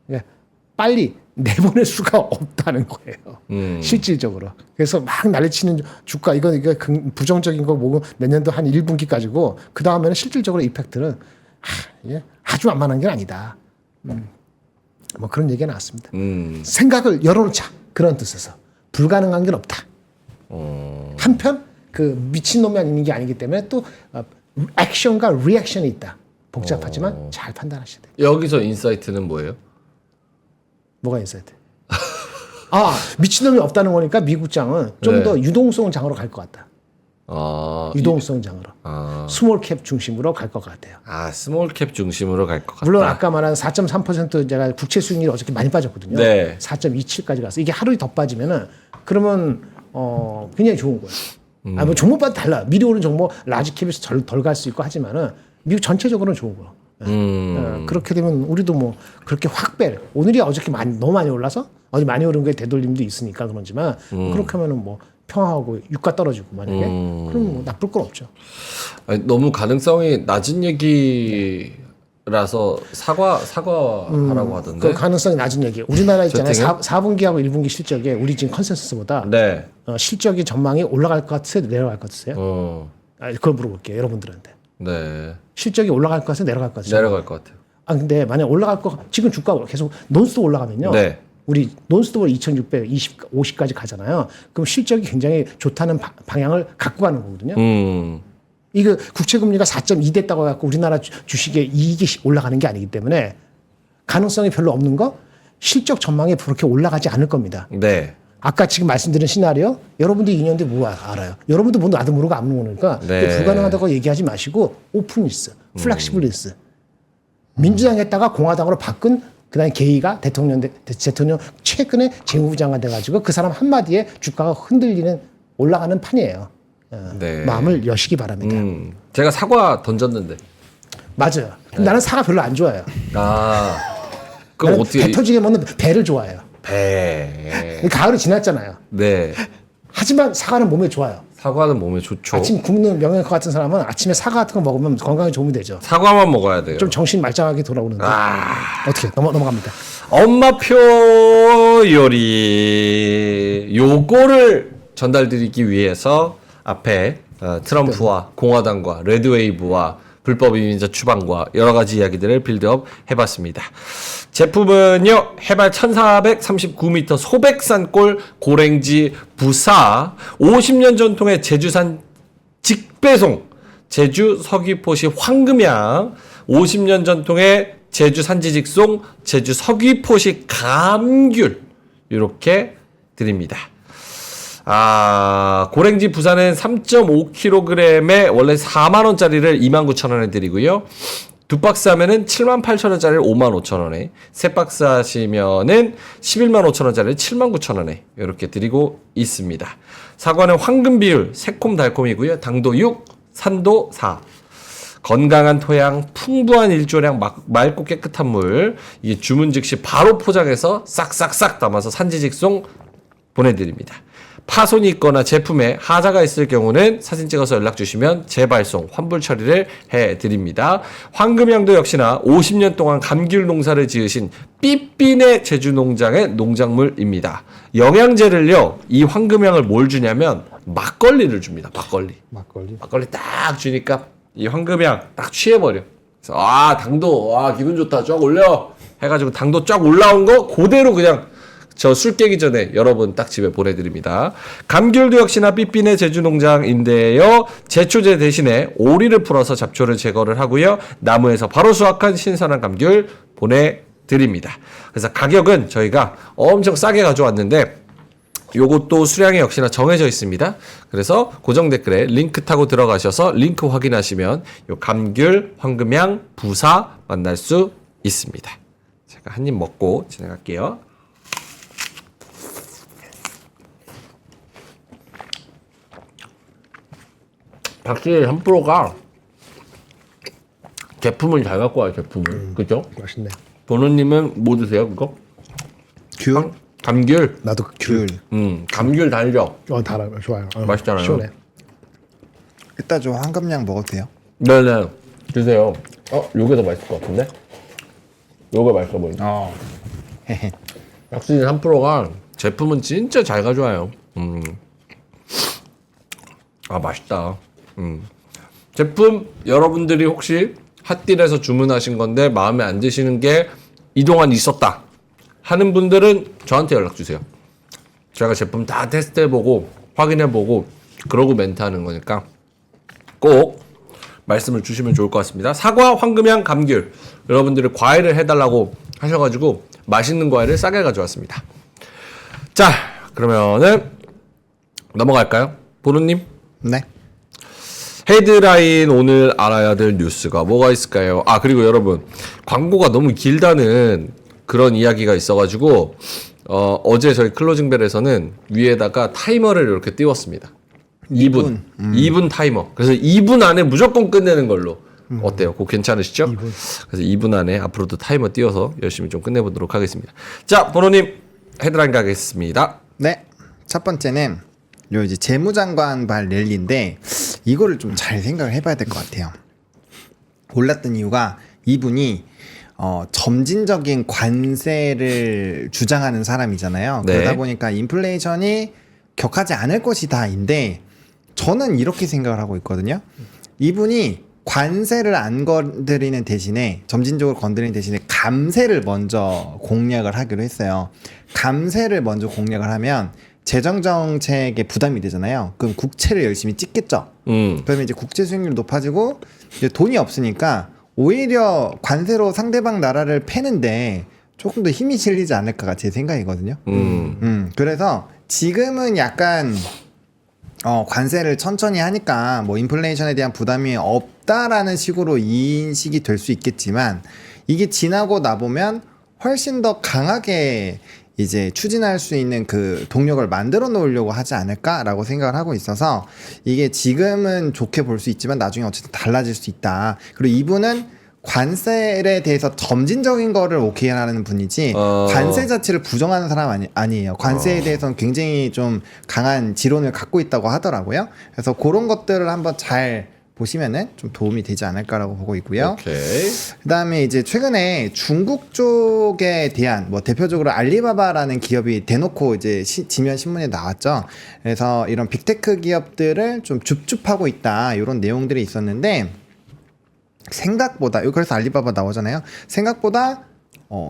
그러니까 빨리 내보낼 수가 없다는 거예요. 실질적으로. 그래서 막 난리치는 주가 이거 부정적인 거 보고 내년도 한 1분기까지고 그 다음에는 실질적으로 이펙트는 아주 만만한 게 아니다. 뭐 그런 얘기가 나왔습니다. 생각을 열어놓자 그런 뜻에서 불가능한 게 없다. 한편 그 미친놈이 아닌 게 아니기 때문에 또 액션과 리액션이 있다. 복잡하지만 잘 판단하셔야 돼요. 여기서 인사이트는 뭐예요? 뭐가 인사이트? 미친놈이 없다는 거니까 미국장은 좀 더 유동성 장으로 갈 것 같다. 유동성 장으로. 스몰 캡 중심으로 갈 것 같아요. 스몰 캡 중심으로 갈 것 같다. 물론 아까 말한 4.3% 제가 국채 수익률이 어저께 많이 빠졌거든요. 네. 4.27까지 갔어. 이게 하루 더 빠지면은 그러면 굉장히 좋은 거예요. 뭐 종목마다 달라. 미리 오른 종목 라지 캡에서 덜 갈 수 있고 하지만은 미국 전체적으로는 좋은 거예요. 그렇게 되면 우리도 뭐 그렇게 확 빼. 오늘이 어저께 너무 많이 올라서 어제 많이 오른 게 되돌림도 있으니까 그런지만 그렇게 하면은 뭐 평화하고 유가 떨어지고 만약에 그럼 뭐 나쁠 건 없죠. 아니, 너무 가능성이 낮은 얘기라서 사과하라고 하던데. 그 가능성이 낮은 얘기. 우리나라 있잖아요. 채팅은? 4분기하고 1분기 실적에 우리 지금 컨센서스보다 네. 실적이 전망이 올라갈 것 같으세요? 내려갈 것 같으세요? 그걸 물어볼게요. 여러분들한테. 네. 실적이 올라갈 것 같아요? 내려갈 것 같아요? 내려갈 것 같아요. 근데 만약 올라갈 거 지금 주가가 계속 논스톱 올라가면요. 네. 우리 논스톱을 2650까지 가잖아요. 그럼 실적이 굉장히 좋다는 방향을 갖고 가는 거거든요. 이거 국채금리가 4.2 됐다고 해갖고 우리나라 주식의 이익이 올라가는 게 아니기 때문에 가능성이 별로 없는 거 실적 전망이 그렇게 올라가지 않을 겁니다. 네. 아까 지금 말씀드린 시나리오 여러분들 2년 뒤에 뭐 알아요? 여러분도 뭐 나도 모르고 안 모르니까 네. 불가능하다고 얘기하지 마시고 오픈리스, 플렉시블리스. 민주당 했다가 공화당으로 바꾼 그다음에 게이가 대통령 최근에 재무부 장관 돼가지고 그 사람 한마디에 주가가 흔들리는 올라가는 판이에요. 네. 마음을 여시기 바랍니다. 제가 사과 던졌는데. 맞아요. 근데 나는 사과 별로 안 좋아해요. 아, 그럼 나는 어떻게 배 터지게 먹는 배를 좋아해요. 배? 가을이 지났잖아요. 네. 하지만 사과는 몸에 좋아요. 사과는 몸에 좋죠. 아침 굶는 명예과 같은 사람은 아침에 사과 같은 거 먹으면 건강에 도움이 되죠. 사과만 먹어야 돼요. 좀 정신 말짱하게 돌아오는데 어떻게 넘어갑니다. 엄마표 요리 요거를 전달드리기 위해서 앞에 트럼프와 공화당과 레드웨이브와 불법 이민자 추방과 여러 가지 이야기들을 빌드업 해봤습니다. 제품은요, 해발 1439m 소백산골 고랭지 부사 50년 전통의 제주산 직배송 제주 서귀포시 황금향 50년 전통의 제주 산지 직송 제주 서귀포시 감귤 이렇게 드립니다. 고랭지 부산은 3.5kg에 원래 4만원짜리를 29,000원에 드리고요. 두 박스 하면은 78,000원짜리를 55,000원에, 세 박스 하시면은 115,000원짜리를 79,000원에 이렇게 드리고 있습니다. 사과는 황금 비율, 새콤달콤이고요. 당도 6, 산도 4. 건강한 토양, 풍부한 일조량, 맑고 깨끗한 물. 이게 주문 즉시 바로 포장해서 싹싹싹 담아서 산지 직송 보내드립니다. 파손이 있거나 제품에 하자가 있을 경우는 사진 찍어서 연락 주시면 재발송, 환불 처리를 해드립니다. 황금향도 역시나 50년 동안 감귤 농사를 지으신 삐삐네 제주 농장의 농작물입니다. 영양제를요, 이 황금향을 뭘 주냐면 막걸리를 줍니다. 막걸리 딱 주니까 이 황금향 딱 취해버려. 그래서 당도 기분 좋다 쫙 올려 해가지고 당도 쫙 올라온 거 그대로 그냥 저 술 깨기 전에 여러분 딱 집에 보내드립니다. 감귤도 역시나 삐삐네 제주농장인데요. 제초제 대신에 오리를 풀어서 잡초를 제거를 하고요. 나무에서 바로 수확한 신선한 감귤 보내드립니다. 그래서 가격은 저희가 엄청 싸게 가져왔는데 요것도 수량이 역시나 정해져 있습니다. 그래서 고정 댓글에 링크 타고 들어가셔서 링크 확인하시면 요 감귤 황금향 부사 만날 수 있습니다. 제가 한 입 먹고 진행할게요. 확실히 3%가 제품을 잘 갖고 와요. 제품을. 그죠? 맛있네. 보노님은 뭐 드세요 그거? 귤? 감귤. 나도 귤. 감귤 달죠. 달아요. 좋아요. 맛있잖아요. 시원해. 이따 저 황금량 먹어도 돼요? 네네. 드세요. 요게 더 맛있을 것 같은데? 요게 맛있어 보인다. 확실히 3%가 제품은 진짜 잘 가져와요. 맛있다. 제품 여러분들이 혹시 핫딜에서 주문하신 건데 마음에 안 드시는 게 이동안 있었다 하는 분들은 저한테 연락 주세요. 제가 제품 다 테스트해보고 확인해보고 그러고 멘트하는 거니까 꼭 말씀을 주시면 좋을 것 같습니다. 사과, 황금향, 감귤 여러분들이 과일을 해달라고 하셔가지고 맛있는 과일을 싸게 가져왔습니다. 자, 그러면은 넘어갈까요? 보루님? 네. 헤드라인 오늘 알아야 될 뉴스가 뭐가 있을까요? 그리고 여러분 광고가 너무 길다는 그런 이야기가 있어가지고 어제 저희 클로징벨에서는 위에다가 타이머를 이렇게 띄웠습니다. 2분 타이머. 그래서 2분 안에 무조건 끝내는 걸로. 어때요? 그거 괜찮으시죠? 2분. 그래서 2분 안에 앞으로도 타이머 띄워서 열심히 좀 끝내보도록 하겠습니다. 자, 보노님 헤드라인 가겠습니다. 네. 첫 번째는 요 이제 재무장관발 랠리인데 이거를 좀 잘 생각을 해봐야 될 것 같아요. 올랐던 이유가 이분이 점진적인 관세를 주장하는 사람이잖아요. 네. 그러다 보니까 인플레이션이 격하지 않을 것이다인데 저는 이렇게 생각을 하고 있거든요. 이분이 관세를 안 건드리는 대신에 점진적으로 건드리는 대신에 감세를 먼저 공략을 하기로 했어요. 감세를 먼저 공략을 하면 재정정책에 부담이 되잖아요. 그럼 국채를 열심히 찍겠죠. 그러면 이제 국채 수익률이 높아지고 이제 돈이 없으니까 오히려 관세로 상대방 나라를 패는데 조금 더 힘이 실리지 않을까가 제 생각이거든요. 그래서 지금은 약간 관세를 천천히 하니까 뭐 인플레이션에 대한 부담이 없다라는 식으로 인식이 될 수 있겠지만 이게 지나고 나보면 훨씬 더 강하게 이제 추진할 수 있는 그 동력을 만들어 놓으려고 하지 않을까라고 생각을 하고 있어서 이게 지금은 좋게 볼 수 있지만 나중에 어쨌든 달라질 수 있다. 그리고 이분은 관세에 대해서 점진적인 거를 오케이 하는 분이지 관세 자체를 부정하는 사람 아니에요. 관세에 대해서는 굉장히 좀 강한 지론을 갖고 있다고 하더라고요. 그래서 그런 것들을 한번 잘 보시면은 좀 도움이 되지 않을까라고 보고 있고요. 오케이. 그다음에 이제 최근에 중국 쪽에 대한 뭐 대표적으로 알리바바라는 기업이 대놓고 이제 지면 신문에 나왔죠. 그래서 이런 빅테크 기업들을 좀 줍줍하고 있다 이런 내용들이 있었는데 생각보다 그래서 알리바바 나오잖아요. 생각보다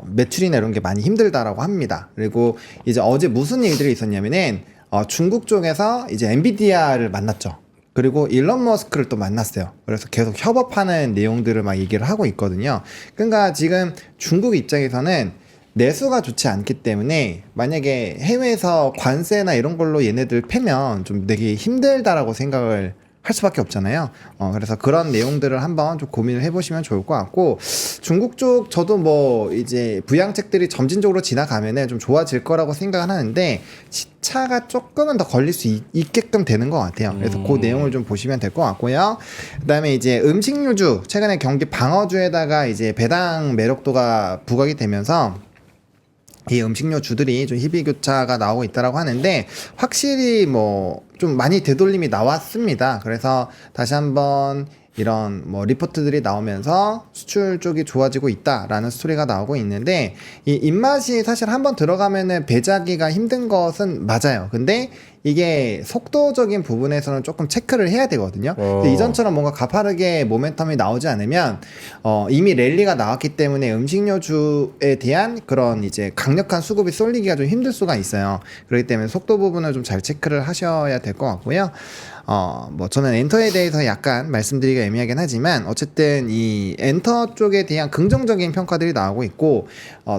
매출이나 이런 게 많이 힘들다라고 합니다. 그리고 이제 어제 무슨 일들이 있었냐면은 중국 쪽에서 이제 엔비디아를 만났죠. 그리고 일론 머스크를 또 만났어요. 그래서 계속 협업하는 내용들을 막 얘기를 하고 있거든요. 그러니까 지금 중국 입장에서는 내수가 좋지 않기 때문에 만약에 해외에서 관세나 이런 걸로 얘네들 패면 좀 되게 힘들다라고 생각을 할 수밖에 없잖아요. 그래서 그런 내용들을 한번 좀 고민을 해보시면 좋을 것 같고 중국 쪽 저도 뭐 이제 부양책들이 점진적으로 지나가면은 좀 좋아질 거라고 생각은 하는데 시차가 조금은 더 걸릴 수 있게끔 되는 것 같아요. 그래서 그 내용을 좀 보시면 될 것 같고요. 그다음에 이제 음식료주 최근에 경기 방어주에다가 이제 배당 매력도가 부각이 되면서 이 음식료 주들이 좀 희비교차가 나오고 있다라고 하는데 확실히 뭐 좀 많이 되돌림이 나왔습니다. 그래서 다시 한번 이런 뭐 리포트들이 나오면서 수출 쪽이 좋아지고 있다라는 스토리가 나오고 있는데 이 입맛이 사실 한번 들어가면은 배자기가 힘든 것은 맞아요. 근데 이게 속도적인 부분에서는 조금 체크를 해야 되거든요. 근데 이전처럼 뭔가 가파르게 모멘텀이 나오지 않으면 이미 랠리가 나왔기 때문에 음식료주에 대한 그런 이제 강력한 수급이 쏠리기가 좀 힘들 수가 있어요. 그렇기 때문에 속도 부분을 좀 잘 체크를 하셔야 될 것 같고요. 뭐 저는 엔터에 대해서 약간 말씀드리기가 애매하긴 하지만 어쨌든 이 엔터 쪽에 대한 긍정적인 평가들이 나오고 있고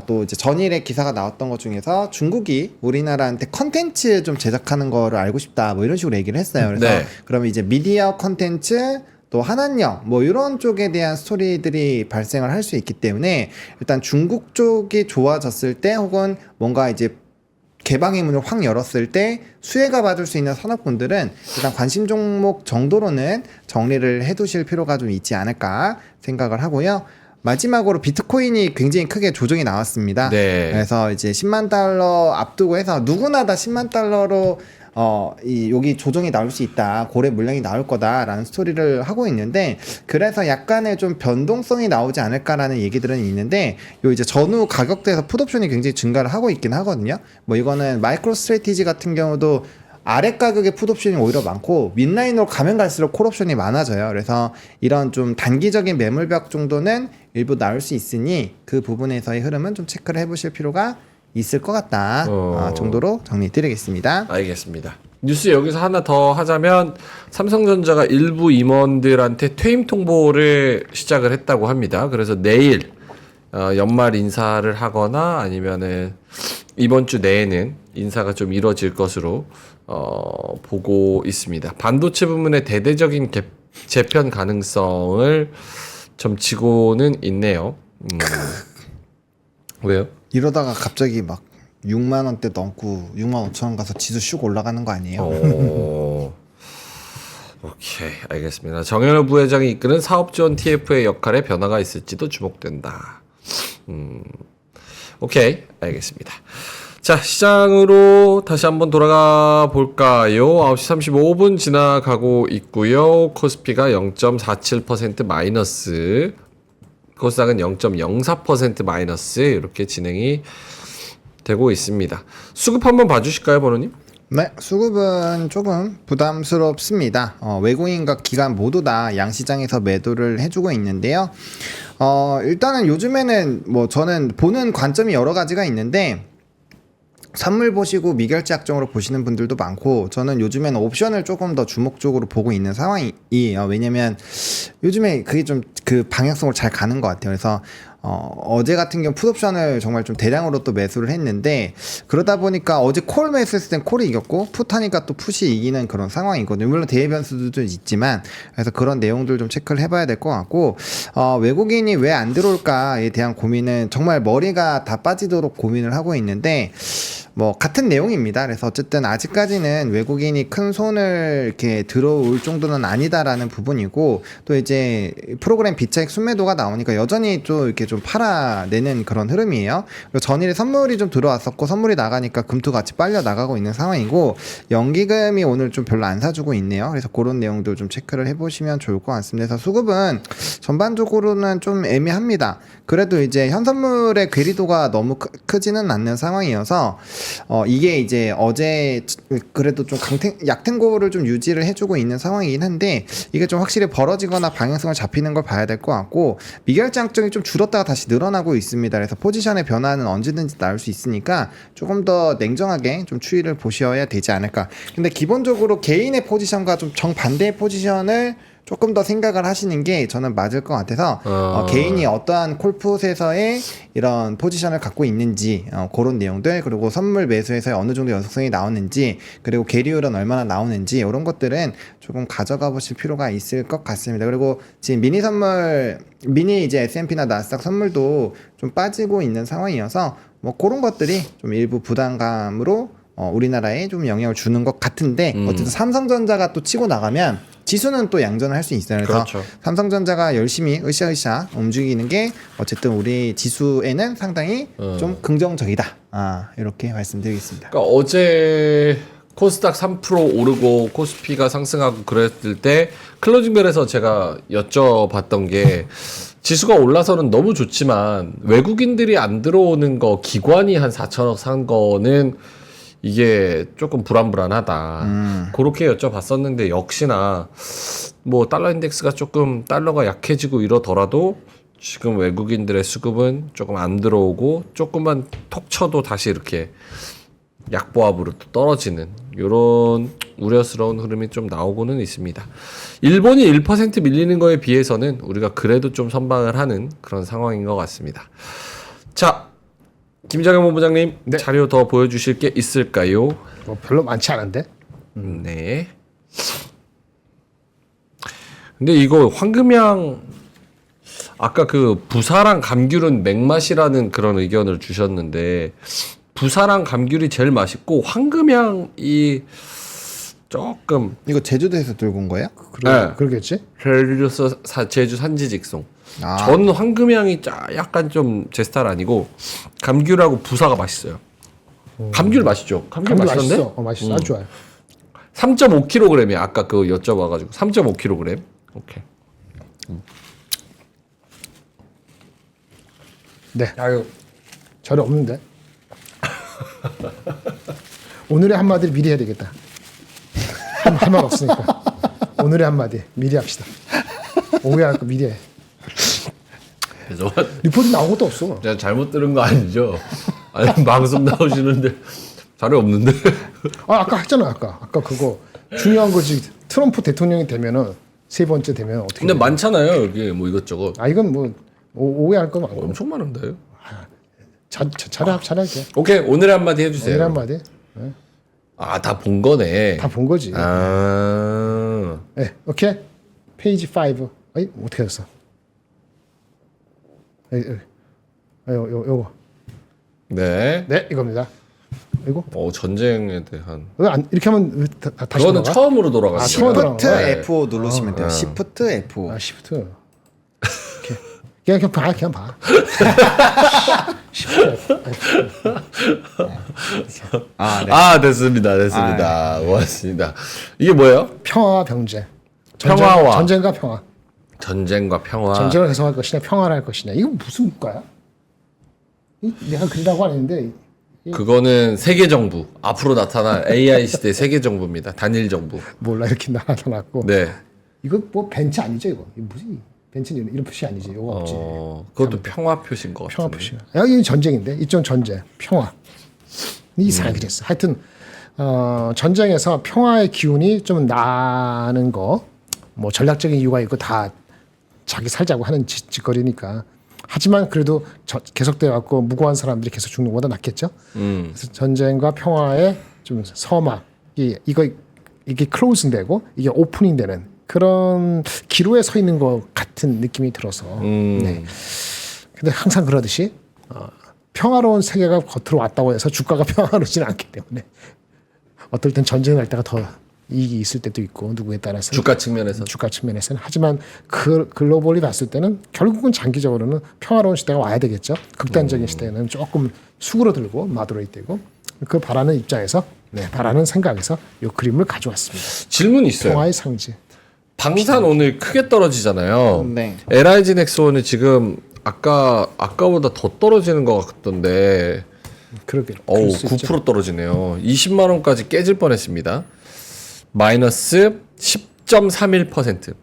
또 이제 전일에 기사가 나왔던 것 중에서 중국이 우리나라한테 컨텐츠 좀 제작하는 거를 알고 싶다 뭐 이런 식으로 얘기를 했어요. 그래서 네. 그러면 이제 미디어 컨텐츠 또 한한령 뭐 이런 쪽에 대한 스토리들이 발생을 할 수 있기 때문에 일단 중국 쪽이 좋아졌을 때 혹은 뭔가 이제 개방의 문을 확 열었을 때 수혜가 받을 수 있는 산업군들은 일단 관심 종목 정도로는 정리를 해두실 필요가 좀 있지 않을까 생각을 하고요. 마지막으로 비트코인이 굉장히 크게 조정이 나왔습니다. 네. 그래서 이제 10만 달러 앞두고 해서 누구나 다 10만 달러로 여기 조정이 나올 수 있다. 고래 물량이 나올 거다라는 스토리를 하고 있는데 그래서 약간의 좀 변동성이 나오지 않을까라는 얘기들은 있는데 요 이제 전후 가격대에서 풋옵션이 굉장히 증가를 하고 있긴 하거든요. 뭐 이거는 마이크로 스트래티지 같은 경우도 아래 가격의 풋옵션이 오히려 많고 윗라인으로 가면 갈수록 콜옵션이 많아져요. 그래서 이런 좀 단기적인 매물벽 정도는 일부 나올 수 있으니 그 부분에서의 흐름은 좀 체크를 해보실 필요가 있을 것 같다 정도로 정리드리겠습니다. 알겠습니다. 뉴스 여기서 하나 더 하자면 삼성전자가 일부 임원들한테 퇴임 통보를 시작을 했다고 합니다. 그래서 내일 연말 인사를 하거나 아니면은 이번 주 내에는 인사가 좀 이루어질 것으로 보고 있습니다. 반도체 부문의 대대적인 재편 가능성을 점치고는 있네요. 왜요? 이러다가 갑자기 막 6만 원대 넘고 6만 5천 원 가서 지수 슉 올라가는 거 아니에요? 오케이, 알겠습니다. 정현호 부회장이 이끄는 사업지원 TF의 역할에 변화가 있을지도 주목된다. 오케이, 알겠습니다. 자, 시장으로 다시 한번 돌아가 볼까요? 9시 35분 지나가고 있고요. 코스피가 0.47% 마이너스, 코스닥은 0.04% 마이너스 이렇게 진행이 되고 있습니다. 수급 한번 봐주실까요, 번호님? 네, 수급은 조금 부담스럽습니다. 외국인과 기관 모두 다 양시장에서 매도를 해주고 있는데요. 일단은 요즘에는 뭐 저는 보는 관점이 여러 가지가 있는데 선물 보시고 미결제 약정으로 보시는 분들도 많고 저는 요즘에는 옵션을 조금 더 주목적으로 보고 있는 상황이에요. 왜냐면 요즘에 그게 좀 그 방향성으로 잘 가는 것 같아요. 그래서 어제 같은 경우 풋옵션을 정말 좀 대량으로 또 매수를 했는데 그러다 보니까 어제 콜 매수했을 땐 콜이 이겼고 풋하니까 또 풋이 이기는 그런 상황이거든요. 물론 대회 변수도 있지만 그래서 그런 내용들 좀 체크를 해봐야 될 것 같고 외국인이 왜 안 들어올까에 대한 고민은 정말 머리가 다 빠지도록 고민을 하고 있는데 뭐 같은 내용입니다. 그래서 어쨌든 아직까지는 외국인이 큰 손을 이렇게 들어올 정도는 아니다라는 부분이고 또 이제 프로그램 비차익 순매도가 나오니까 여전히 좀 이렇게 좀 팔아내는 그런 흐름이에요. 그리고 전일에 선물이 좀 들어왔었고 선물이 나가니까 금토 같이 빨려 나가고 있는 상황이고 연기금이 오늘 좀 별로 안 사주고 있네요. 그래서 그런 내용도 좀 체크를 해보시면 좋을 것 같습니다. 그래서 수급은 전반적으로는 좀 애매합니다. 그래도 이제 현선물의 괴리도가 너무 크지는 않는 상황이어서 이게 이제 어제 그래도 좀 약탱고를 좀 유지를 해주고 있는 상황이긴 한데 이게 좀 확실히 벌어지거나 방향성을 잡히는 걸 봐야 될 것 같고 미결장점이 좀 줄었다가 다시 늘어나고 있습니다. 그래서 포지션의 변화는 언제든지 나올 수 있으니까 조금 더 냉정하게 좀 추이를 보셔야 되지 않을까. 근데 기본적으로 개인의 포지션과 좀 정반대의 포지션을 조금 더 생각을 하시는 게 저는 맞을 것 같아서 개인이 어떠한 콜풋에서의 이런 포지션을 갖고 있는지 그런 내용들 그리고 선물 매수에서의 어느 정도 연속성이 나오는지 그리고 계리율은 얼마나 나오는지 이런 것들은 조금 가져가 보실 필요가 있을 것 같습니다. 그리고 지금 미니 선물 미니 이제 S&P나 나스닥 선물도 좀 빠지고 있는 상황이어서 뭐 그런 것들이 좀 일부 부담감으로 우리나라에 좀 영향을 주는 것 같은데 어쨌든 삼성전자가 또 치고 나가면 지수는 또 양전을 할 수 있어요. 그래서 그렇죠. 삼성전자가 열심히 으쌰으쌰 움직이는 게 어쨌든 우리 지수에는 상당히 좀 긍정적이다. 이렇게 말씀드리겠습니다. 그러니까 어제 코스닥 3% 오르고 코스피가 상승하고 그랬을 때 클로징벨에서 제가 여쭤봤던 게 지수가 올라서는 너무 좋지만 외국인들이 안 들어오는 거 기관이 한 4천억 산 거는 이게 조금 불안불안하다. 그렇게 여쭤봤었는데 역시나 뭐 달러 인덱스가 조금 달러가 약해지고 이러더라도 지금 외국인들의 수급은 조금 안 들어오고 조금만 톡 쳐도 다시 이렇게 약보합으로 또 떨어지는 이런 우려스러운 흐름이 좀 나오고는 있습니다. 일본이 1% 밀리는 거에 비해서는 우리가 그래도 좀 선방을 하는 그런 상황인 것 같습니다. 자, 김장현 본부장님 네. 자료 더 보여주실 게 있을까요? 뭐 별로 많지 않은데. 네. 근데 이거 황금향 아까 그 부사랑 감귤은 맥맛이라는 그런 의견을 주셨는데 부사랑 감귤이 제일 맛있고 황금향이 조금 이거 제주도에서 들고 온 거예요? 네. 그러겠지. 제주 산지 직송. 아. 전 황금향이 약간 좀 제 스타일 아니고 감귤하고 부사가 맛있어요. 감귤 맛있죠? 감귤 맛있던데? 맛있어. 맛있어. 아주 좋아요. 3.5kg이야. 아까 그거 여쭤봐가지고 3.5kg. 오케이. 네. 아유. 전혀 없는데. 오늘의 한마디를 미리 해야 되겠다. 할 말 없으니까. 오늘의 한마디 미리 합시다. 오해할 거 미리 해. 그래서 리포트 나온 것도 없어. 제가 잘못 들은 거 아니죠? 아니 방송 나오시는데 자료 없는데. 아까 했잖아. 아까 그거 중요한 거지. 트럼프 대통령이 되면은 세 번째 되면 어떻게? 근데 많잖아요 여기 뭐 이것저것. 이건 뭐 오해할 건 많고. 엄청 많은데요. 잘할게. 오케이 오늘의 한마디 해주세요. 오늘 한마디. 다 본 거네. 다 본 거지. 아. 네, 오케이. 페이지 5. 어떻게 됐어? 요거. 네. 네, 이겁니다. 이거. 전쟁에 대한. 이렇게 하면 다시 그거는 돌아가? 처음으로 돌아가죠. 처음 돌아가. 시프트 네. F5 누르시면 돼요. 시프트 F5. 시프트. 그냥 봐, 그냥 봐. 네. 됐습니다. 고맙습니다. 이게 뭐예요? 평화와 병제. 평화와. 전쟁과 평화. 전쟁과 평화. 전쟁을 해소할 것이냐, 평화를 할 것이냐. 이거 무슨 국가야? 내가 그리라고 안 했는데. 그거는 세계 정부. 앞으로 나타날 AI 시대 세계 정부입니다. 단일 정부. 몰라 이렇게 나타났고. 네. 이거 뭐 벤츠 아니죠 이거? 이거 무슨 벤츠는 이런 표시 아니지? 이거 없지. 그것도 평화 표시인 것 같아요. 평화 표시. 이건 전쟁인데 이쪽 전쟁, 평화. 이상하게 됐어. 하여튼 전쟁에서 평화의 기운이 좀 나는 거, 뭐 전략적인 이유가 있고 다 자기 살자고 하는 짓거리니까 하지만 그래도 계속돼 갖고 무고한 사람들이 계속 죽는 것보다 낫겠죠. 그래서 전쟁과 평화의 좀 서막이 이게 클로징되고 이게 오프닝되는 그런 기로에 서 있는 것 같은 느낌이 들어서. 네. 근데 항상 그러듯이 평화로운 세계가 겉으로 왔다고 해서 주가가 평화로지는 않기 때문에 어떨 땐 전쟁할 때가 더 이익이 있을 때도 있고 누구에 따라서 주가 측면에서. 주가 측면에서는 하지만 글로벌리 봤을 때는 결국은 장기적으로는 평화로운 시대가 와야 되겠죠. 극단적인 시대는 조금 수그러들고 마도레이되고 그 바라는 입장에서 바라는 생각에서 이 그림을 가져왔습니다. 질문 있어요. 평화의 상징. 방산 오늘 크게 떨어지잖아요. 네. LIG 넥스원은 지금 아까보다 더 떨어지는 것 같던데. 그러게. 어우, 9% 떨어지네요. 20만 원까지 깨질 뻔했습니다. 마이너스 10.31%.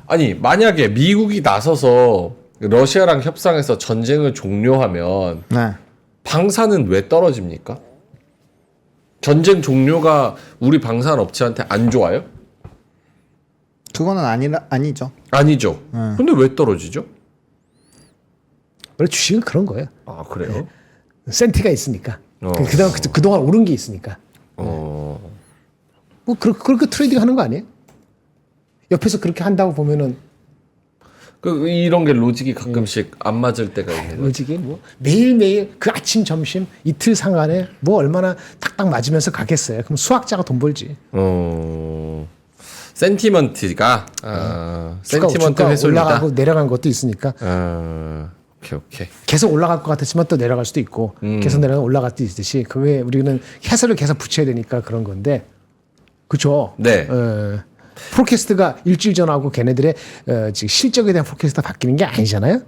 아니, 만약에 미국이 나서서 러시아랑 협상해서 전쟁을 종료하면 네. 방산은 왜 떨어집니까? 전쟁 종료가 우리 방산 업체한테 안 좋아요? 그거는 아니죠. 아니죠. 근데 왜 떨어지죠? 원래 주식은 그런 거예요. 아, 그래요? 센티가 있으니까. 그동안 오른 게 있으니까. 뭐 그렇게 트레이딩 하는 거 아니에요? 옆에서 그렇게 한다고 보면은 이런 게 로직이 가끔씩 안 맞을 때가 있는 거죠. 로직이 뭐 매일매일 그 아침 점심 이틀 상간에 뭐 얼마나 딱딱 맞으면서 가겠어요. 그럼 수학자가 돈 벌지. 센티먼트가 센티먼트 주가 회손이다. 올라가고 내려간 것도 있으니까 오케이. 계속 올라갈 것 같았지만 또 내려갈 수도 있고 계속 내려가 올라갈 때 있듯이 그게 우리는 해설을 계속 붙여야 되니까 그런 건데 그렇죠. 네. 포캐스트가 일주일 전하고 걔네들의 지금 실적에 대한 포캐스트가 바뀌는 게 아니잖아요.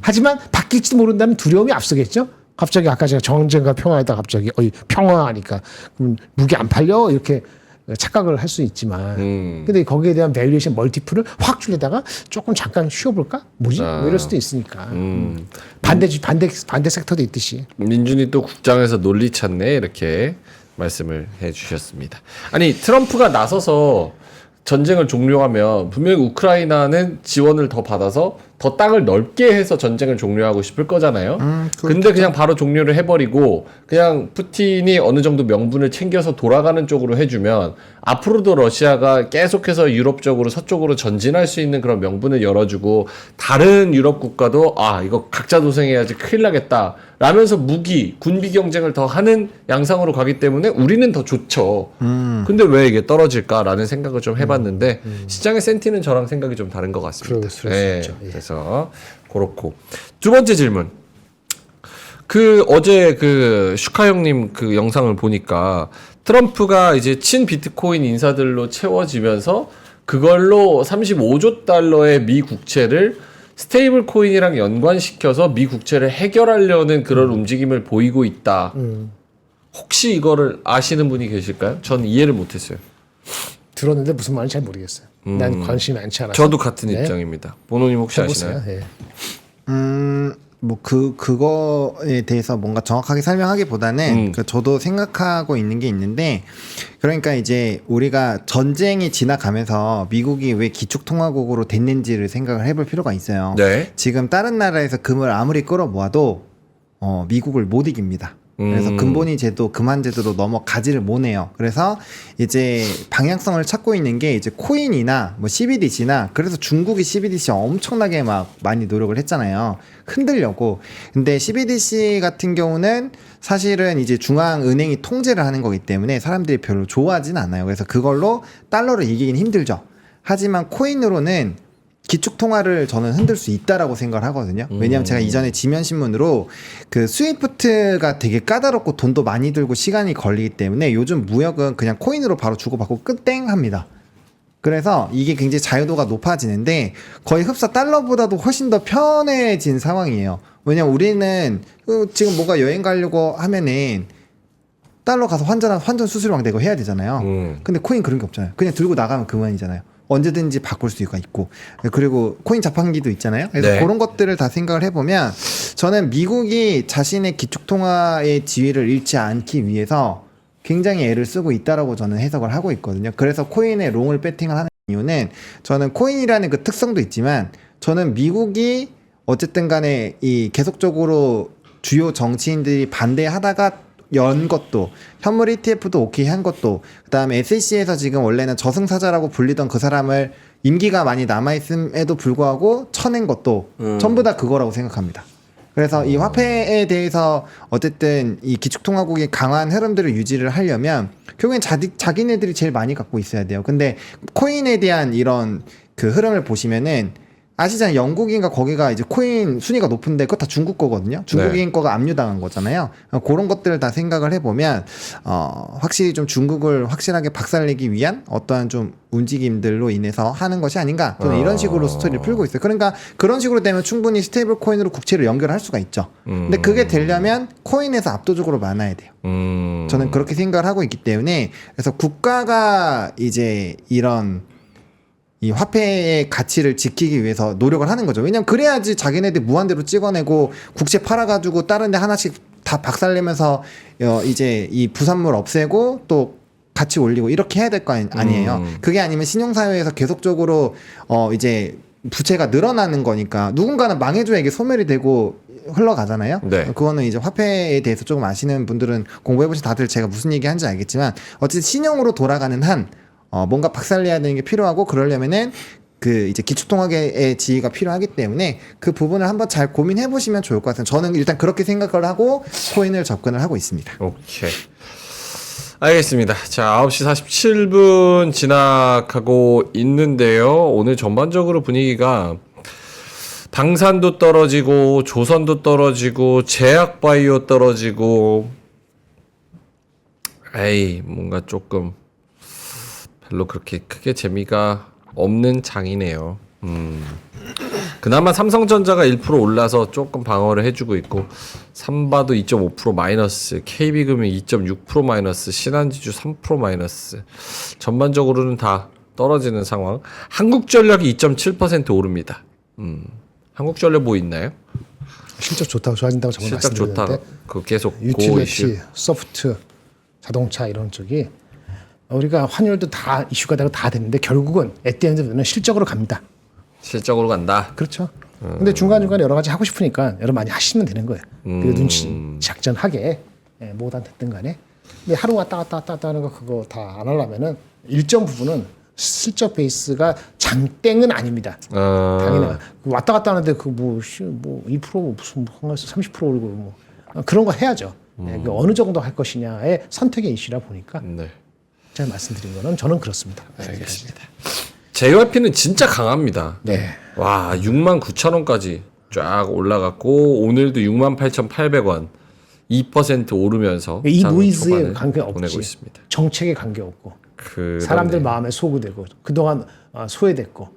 하지만 바뀔지도 모른다는 두려움이 앞서겠죠. 갑자기 아까 제가 정쟁과 평화에다 갑자기 평화하니까 무기 안 팔려 이렇게 착각을 할 수 있지만 근데 거기에 대한 밸류에이션 멀티플을 확 줄여다가 조금 잠깐 쉬어볼까? 뭐지? 뭐 이럴 수도 있으니까. 반대 섹터도 있듯이. 민준이 또 국장에서 논리 찾네 이렇게 말씀을 해주셨습니다. 아니 트럼프가 나서서 전쟁을 종료하면 분명히 우크라이나는 지원을 더 받아서 더 땅을 넓게 해서 전쟁을 종료하고 싶을 거잖아요. 근데 그냥 바로 종료를 해버리고 그냥 푸틴이 어느 정도 명분을 챙겨서 돌아가는 쪽으로 해주면 앞으로도 러시아가 계속해서 유럽 쪽으로 서쪽으로 전진할 수 있는 그런 명분을 열어주고 다른 유럽 국가도 이거 각자 도생해야지 큰일 나겠다 라면서 군비 경쟁을 더 하는 양상으로 가기 때문에 우리는 더 좋죠. 근데 왜 이게 떨어질까라는 생각을 좀 해봤는데 시장의 센티는 저랑 생각이 좀 다른 것 같습니다. 그럴 수 있죠. 예. 그래서 그렇고 두 번째 질문. 어제 슈카 형님 영상을 보니까 트럼프가 이제 친 비트코인 인사들로 채워지면서 그걸로 35조 달러의 미 국채를 스테이블 코인이랑 연관시켜서 미 국채를 해결하려는 그런 움직임을 보이고 있다. 혹시 이거를 아시는 분이 계실까요? 전 이해를 못했어요. 들었는데 무슨 말인지 잘 모르겠어요. 난 관심이 많지 않아서. 저도 같은 입장입니다. 보노님 혹시 해보세요. 아시나요? 예. 뭐 그거에 대해서 뭔가 정확하게 설명하기보다는 저도 생각하고 있는 게 있는데 그러니까 이제 우리가 전쟁이 지나가면서 미국이 왜 기축통화국으로 됐는지를 생각을 해볼 필요가 있어요. 네. 지금 다른 나라에서 금을 아무리 끌어모아도 미국을 못 이깁니다. 그래서 근본이 제도 금한 제도로 넘어가지를 못해요. 그래서 이제 방향성을 찾고 있는 게 이제 코인이나 뭐 CBDC나 그래서 중국이 CBDC 엄청나게 막 많이 노력을 했잖아요. 흔들려고. 근데 CBDC 같은 경우는 사실은 이제 중앙은행이 통제를 하는 거기 때문에 사람들이 별로 좋아하진 않아요. 그래서 그걸로 달러를 이기긴 힘들죠. 하지만 코인으로는 기축통화를 저는 흔들 수 있다라고 생각을 하거든요. 왜냐하면 제가 이전에 지면신문으로 스위프트가 되게 까다롭고 돈도 많이 들고 시간이 걸리기 때문에 요즘 무역은 그냥 코인으로 바로 주고받고 끝땡 합니다. 그래서 이게 굉장히 자유도가 높아지는데 거의 흡사 달러보다도 훨씬 더 편해진 상황이에요. 왜냐면 우리는 지금 뭔가 여행 가려고 하면은 달러 가서 환전 수수료랑 내고 해야 되잖아요. 근데 코인 그런 게 없잖아요. 그냥 들고 나가면 그만이잖아요. 언제든지 바꿀 수가 있고 그리고 코인 자판기도 있잖아요. 그래서 네. 그런 것들을 다 생각을 해보면 저는 미국이 자신의 기축통화의 지위를 잃지 않기 위해서 굉장히 애를 쓰고 있다라고 저는 해석을 하고 있거든요. 그래서 코인에 롱을 배팅을 하는 이유는 저는 코인이라는 그 특성도 있지만 저는 미국이 어쨌든 간에 이 계속적으로 주요 정치인들이 반대하다가 연 것도, 현물 ETF도 오케이 한 것도, 그다음에 SEC에서 지금 원래는 저승사자라고 불리던 그 사람을 임기가 많이 남아있음에도 불구하고 쳐낸 것도 전부 다 그거라고 생각합니다. 그래서 이 화폐에 대해서 어쨌든 이 기축통화국이 강한 흐름들을 유지를 하려면 결국엔 자기네들이 제일 많이 갖고 있어야 돼요. 근데 코인에 대한 이런 그 흐름을 보시면은 아시잖아요. 영국인가 거기가 이제 코인 순위가 높은데 그거 다 중국 거거든요. 중국인 거가 압류당한 거잖아요. 그런 것들을 다 생각을 해보면 확실히 좀 중국을 확실하게 박살내기 위한 어떠한 좀 움직임들로 인해서 하는 것이 아닌가. 저는 이런 식으로 스토리를 풀고 있어요. 그러니까 그런 식으로 되면 충분히 스테이블 코인으로 국채를 연결할 수가 있죠. 근데 그게 되려면 코인에서 압도적으로 많아야 돼요. 저는 그렇게 생각을 하고 있기 때문에 그래서 국가가 이제 이런 이 화폐의 가치를 지키기 위해서 노력을 하는 거죠. 왜냐면 그래야지 자기네들 무한대로 찍어내고 국채 팔아가지고 다른 데 하나씩 다 박살내면서 이제 이 부산물 없애고 또 가치 올리고 이렇게 해야 될 거 아니에요. 그게 아니면 신용사회에서 계속적으로 이제 부채가 늘어나는 거니까 누군가는 망해줘야 이게 소멸이 되고 흘러가잖아요. 네. 그거는 이제 화폐에 대해서 조금 아시는 분들은 공부해보신 다들 제가 무슨 얘기 하는지 알겠지만 어쨌든 신용으로 돌아가는 한 뭔가 박살내야 되는 게 필요하고 그러려면은 그 이제 기축통화계의 지위가 필요하기 때문에 그 부분을 한번 잘 고민해 보시면 좋을 것 같아요. 저는 일단 그렇게 생각을 하고 코인을 접근을 하고 있습니다. 오케이. 알겠습니다. 자, 9시 47분 지나가고 있는데요. 오늘 전반적으로 분위기가 방산도 떨어지고 조선도 떨어지고 제약바이오 떨어지고 뭔가 조금 별로 그렇게 크게 재미가 없는 장이네요. 그나마 삼성전자가 1% 올라서 조금 방어를 해주고 있고 삼바도 2.5% 마이너스, KB금융 2.6% 마이너스, 신한지주 3% 마이너스. 전반적으로는 다 떨어지는 상황. 한국전력이 2.7% 오릅니다. 한국전력 뭐 있나요? 실적 좋다고 좋아진다고 저번에 실적 좋다. 말씀드렸는데 그 계속 고 이슈. 유틸리티, 소프트, 자동차 이런 쪽이 우리가 환율도 다 이슈가 되고 다 되는데 결국은 에티엔드는 실적으로 갑니다. 실적으로 간다. 그렇죠. 근데 중간중간에 여러 가지 하고 싶으니까 여러 많이 하시면 되는 거예요. 그 눈치 작전하게 뭐든 됐든 간에. 근데 하루 왔다 갔다 하는 거 그거 다 안 하려면은 일정 부분은 실적 베이스가 장땡은 아닙니다. 당연히 왔다 갔다 하는데 그 뭐 2% 무슨 상관없어 30% 오르고 뭐 그런 거 해야죠. 그 어느 정도 할 것이냐의 선택의 이슈라 보니까 네. 제가 말씀드린 거는 저는 그렇습니다. 알겠습니다. JYP는 진짜 강합니다. 네. 와, 69,000원까지 쫙 올라갔고 오늘도 68,800원 2% 오르면서 이 장을 노이즈에 초반을 관계 보내고 없지. 있습니다. 정책에 관계 없고 그렇네. 사람들 마음에 소구되고 그동안 소외됐고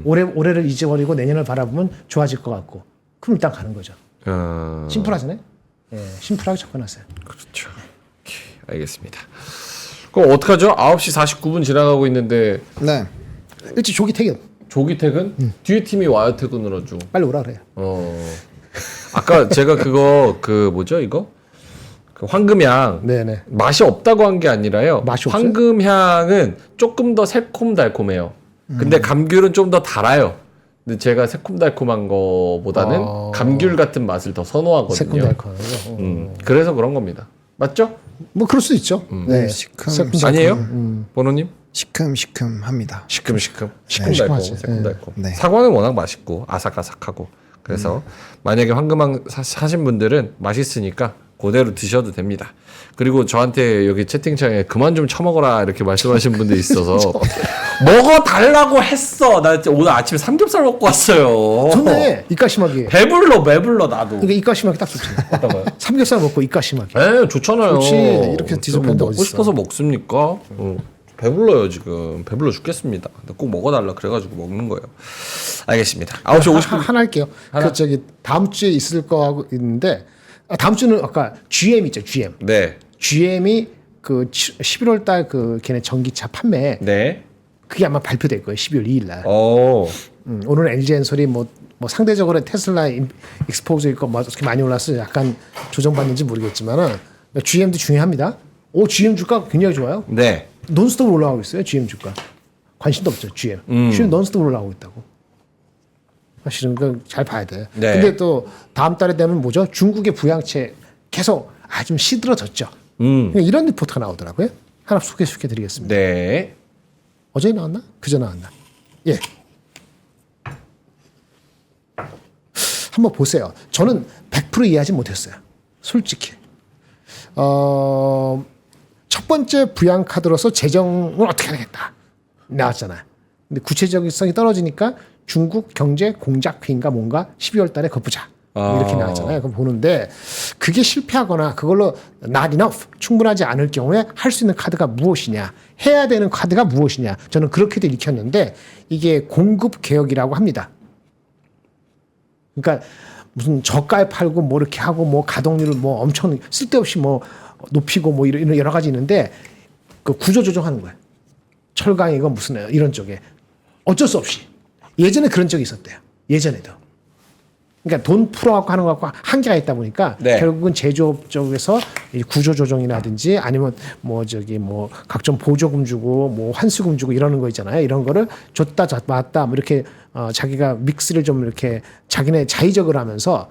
올해를 잊어버리고 내년을 바라보면 좋아질 것 같고 그럼 일단 가는 거죠. 심플하잖아요. 심플하게 접근하세요. 그렇죠. 오케이, 알겠습니다. 그럼 어떡하죠? 9시 49분 지나가고 있는데 네. 일찍 조기 퇴근. 조기 퇴근? 뒤에 팀이 와요 퇴근으로 좀. 빨리 오라 그래요. 아까 제가 그거 그 뭐죠 이거? 그 황금향. 네네. 맛이 없다고 한 게 아니라요. 맛이 없어요? 황금향은 조금 더 새콤달콤해요. 근데 감귤은 좀 더 달아요. 근데 제가 새콤달콤한 거보다는 감귤 같은 맛을 더 선호하거든요. 새콤달콤하고. 그래서 그런 겁니다. 맞죠? 뭐 그럴 수도 있죠. 네. 시큼 아니에요? 번호님? 시큼시큼합니다. 시큼시큼. 시큼시큼하지. 새콤달콤. 네. 사과는 워낙 맛있고 아삭아삭하고. 그래서 만약에 황금향 사신 분들은 맛있으니까 그대로 드셔도 됩니다. 그리고 저한테 여기 채팅창에 그만 좀 처먹어라 이렇게 말씀하신 분들이 있어서 먹어달라고 했어. 나 오늘 아침에 삼겹살 먹고 왔어요. 좋네. 입가심하기. 배불러 나도. 그러니까 입가심하기 딱 좋지. 어떤 거요? 삼겹살 먹고 입가심하기. 에 좋잖아요. 좋지. 이렇게 디저트인데 먹고 어딨어. 싶어서 먹습니까? 배불러요 지금. 배불러 죽겠습니다. 근데 꼭 먹어달라 그래가지고 먹는 거예요. 알겠습니다. 9시 50분. 하나 할게요. 그 저기 다음 주에 있을 거 하고 있는데 다음 주는 아까 GM 있죠. GM. 네. GM이 그 11월 달 그 걔네 전기차 판매 네. 그게 아마 발표될 거예요. 12월 2일 날. 오늘 LG 엔솔이 뭐 상대적으로 테슬라 익스포즈일 거 뭐 어떻게 많이 올라서 약간 조정받는지 모르겠지만은 GM도 중요합니다. GM 주가 굉장히 좋아요. 네. 논스톱으로 올라가고 있어요. GM 주가. 관심도 없죠. GM. GM 논스톱으로 올라가고 있다고. 사실은 그건 잘 봐야 돼. 네. 근데 또 다음 달에 되면 뭐죠? 중국의 부양체 계속 좀 시들어졌죠. 그러니까 이런 리포트가 나오더라고요. 하나 소개시켜드리겠습니다. 네. 어제 나왔나? 그제 나왔나? 예. 한번 보세요. 저는 100% 이해하지 못했어요. 솔직히. 첫 번째 부양 카드로서 재정을 어떻게 하겠다 나왔잖아요. 근데 구체적성이 떨어지니까 중국 경제 공작회의인가 뭔가 12월 달에 거부자 이렇게 나왔잖아요. 그럼 보는데 그게 실패하거나 그걸로 not enough 충분하지 않을 경우에 할 수 있는 카드가 무엇이냐, 해야 되는 카드가 무엇이냐, 저는 그렇게도 읽혔는데 이게 공급 개혁이라고 합니다. 그러니까 무슨 저가에 팔고 뭐 이렇게 하고 뭐 가동률을 뭐 엄청 쓸데없이 뭐 높이고 뭐 이런 여러 가지 있는데 그 구조 조정하는 거예요. 철강이건 무슨 이런 쪽에 어쩔 수 없이 예전에 그런 적이 있었대요. 예전에도. 그러니까 돈 풀어갖고 하는 것과 한계가 있다 보니까 네. 결국은 제조업 쪽에서 이 구조 조정이라든지 아니면 뭐 저기 뭐 각종 보조금 주고 뭐 환수금 주고 이러는 거 있잖아요. 이런 거를 줬다 줬다 뭐 이렇게 자기가 믹스를 좀 이렇게 자기네 자의적으로 하면서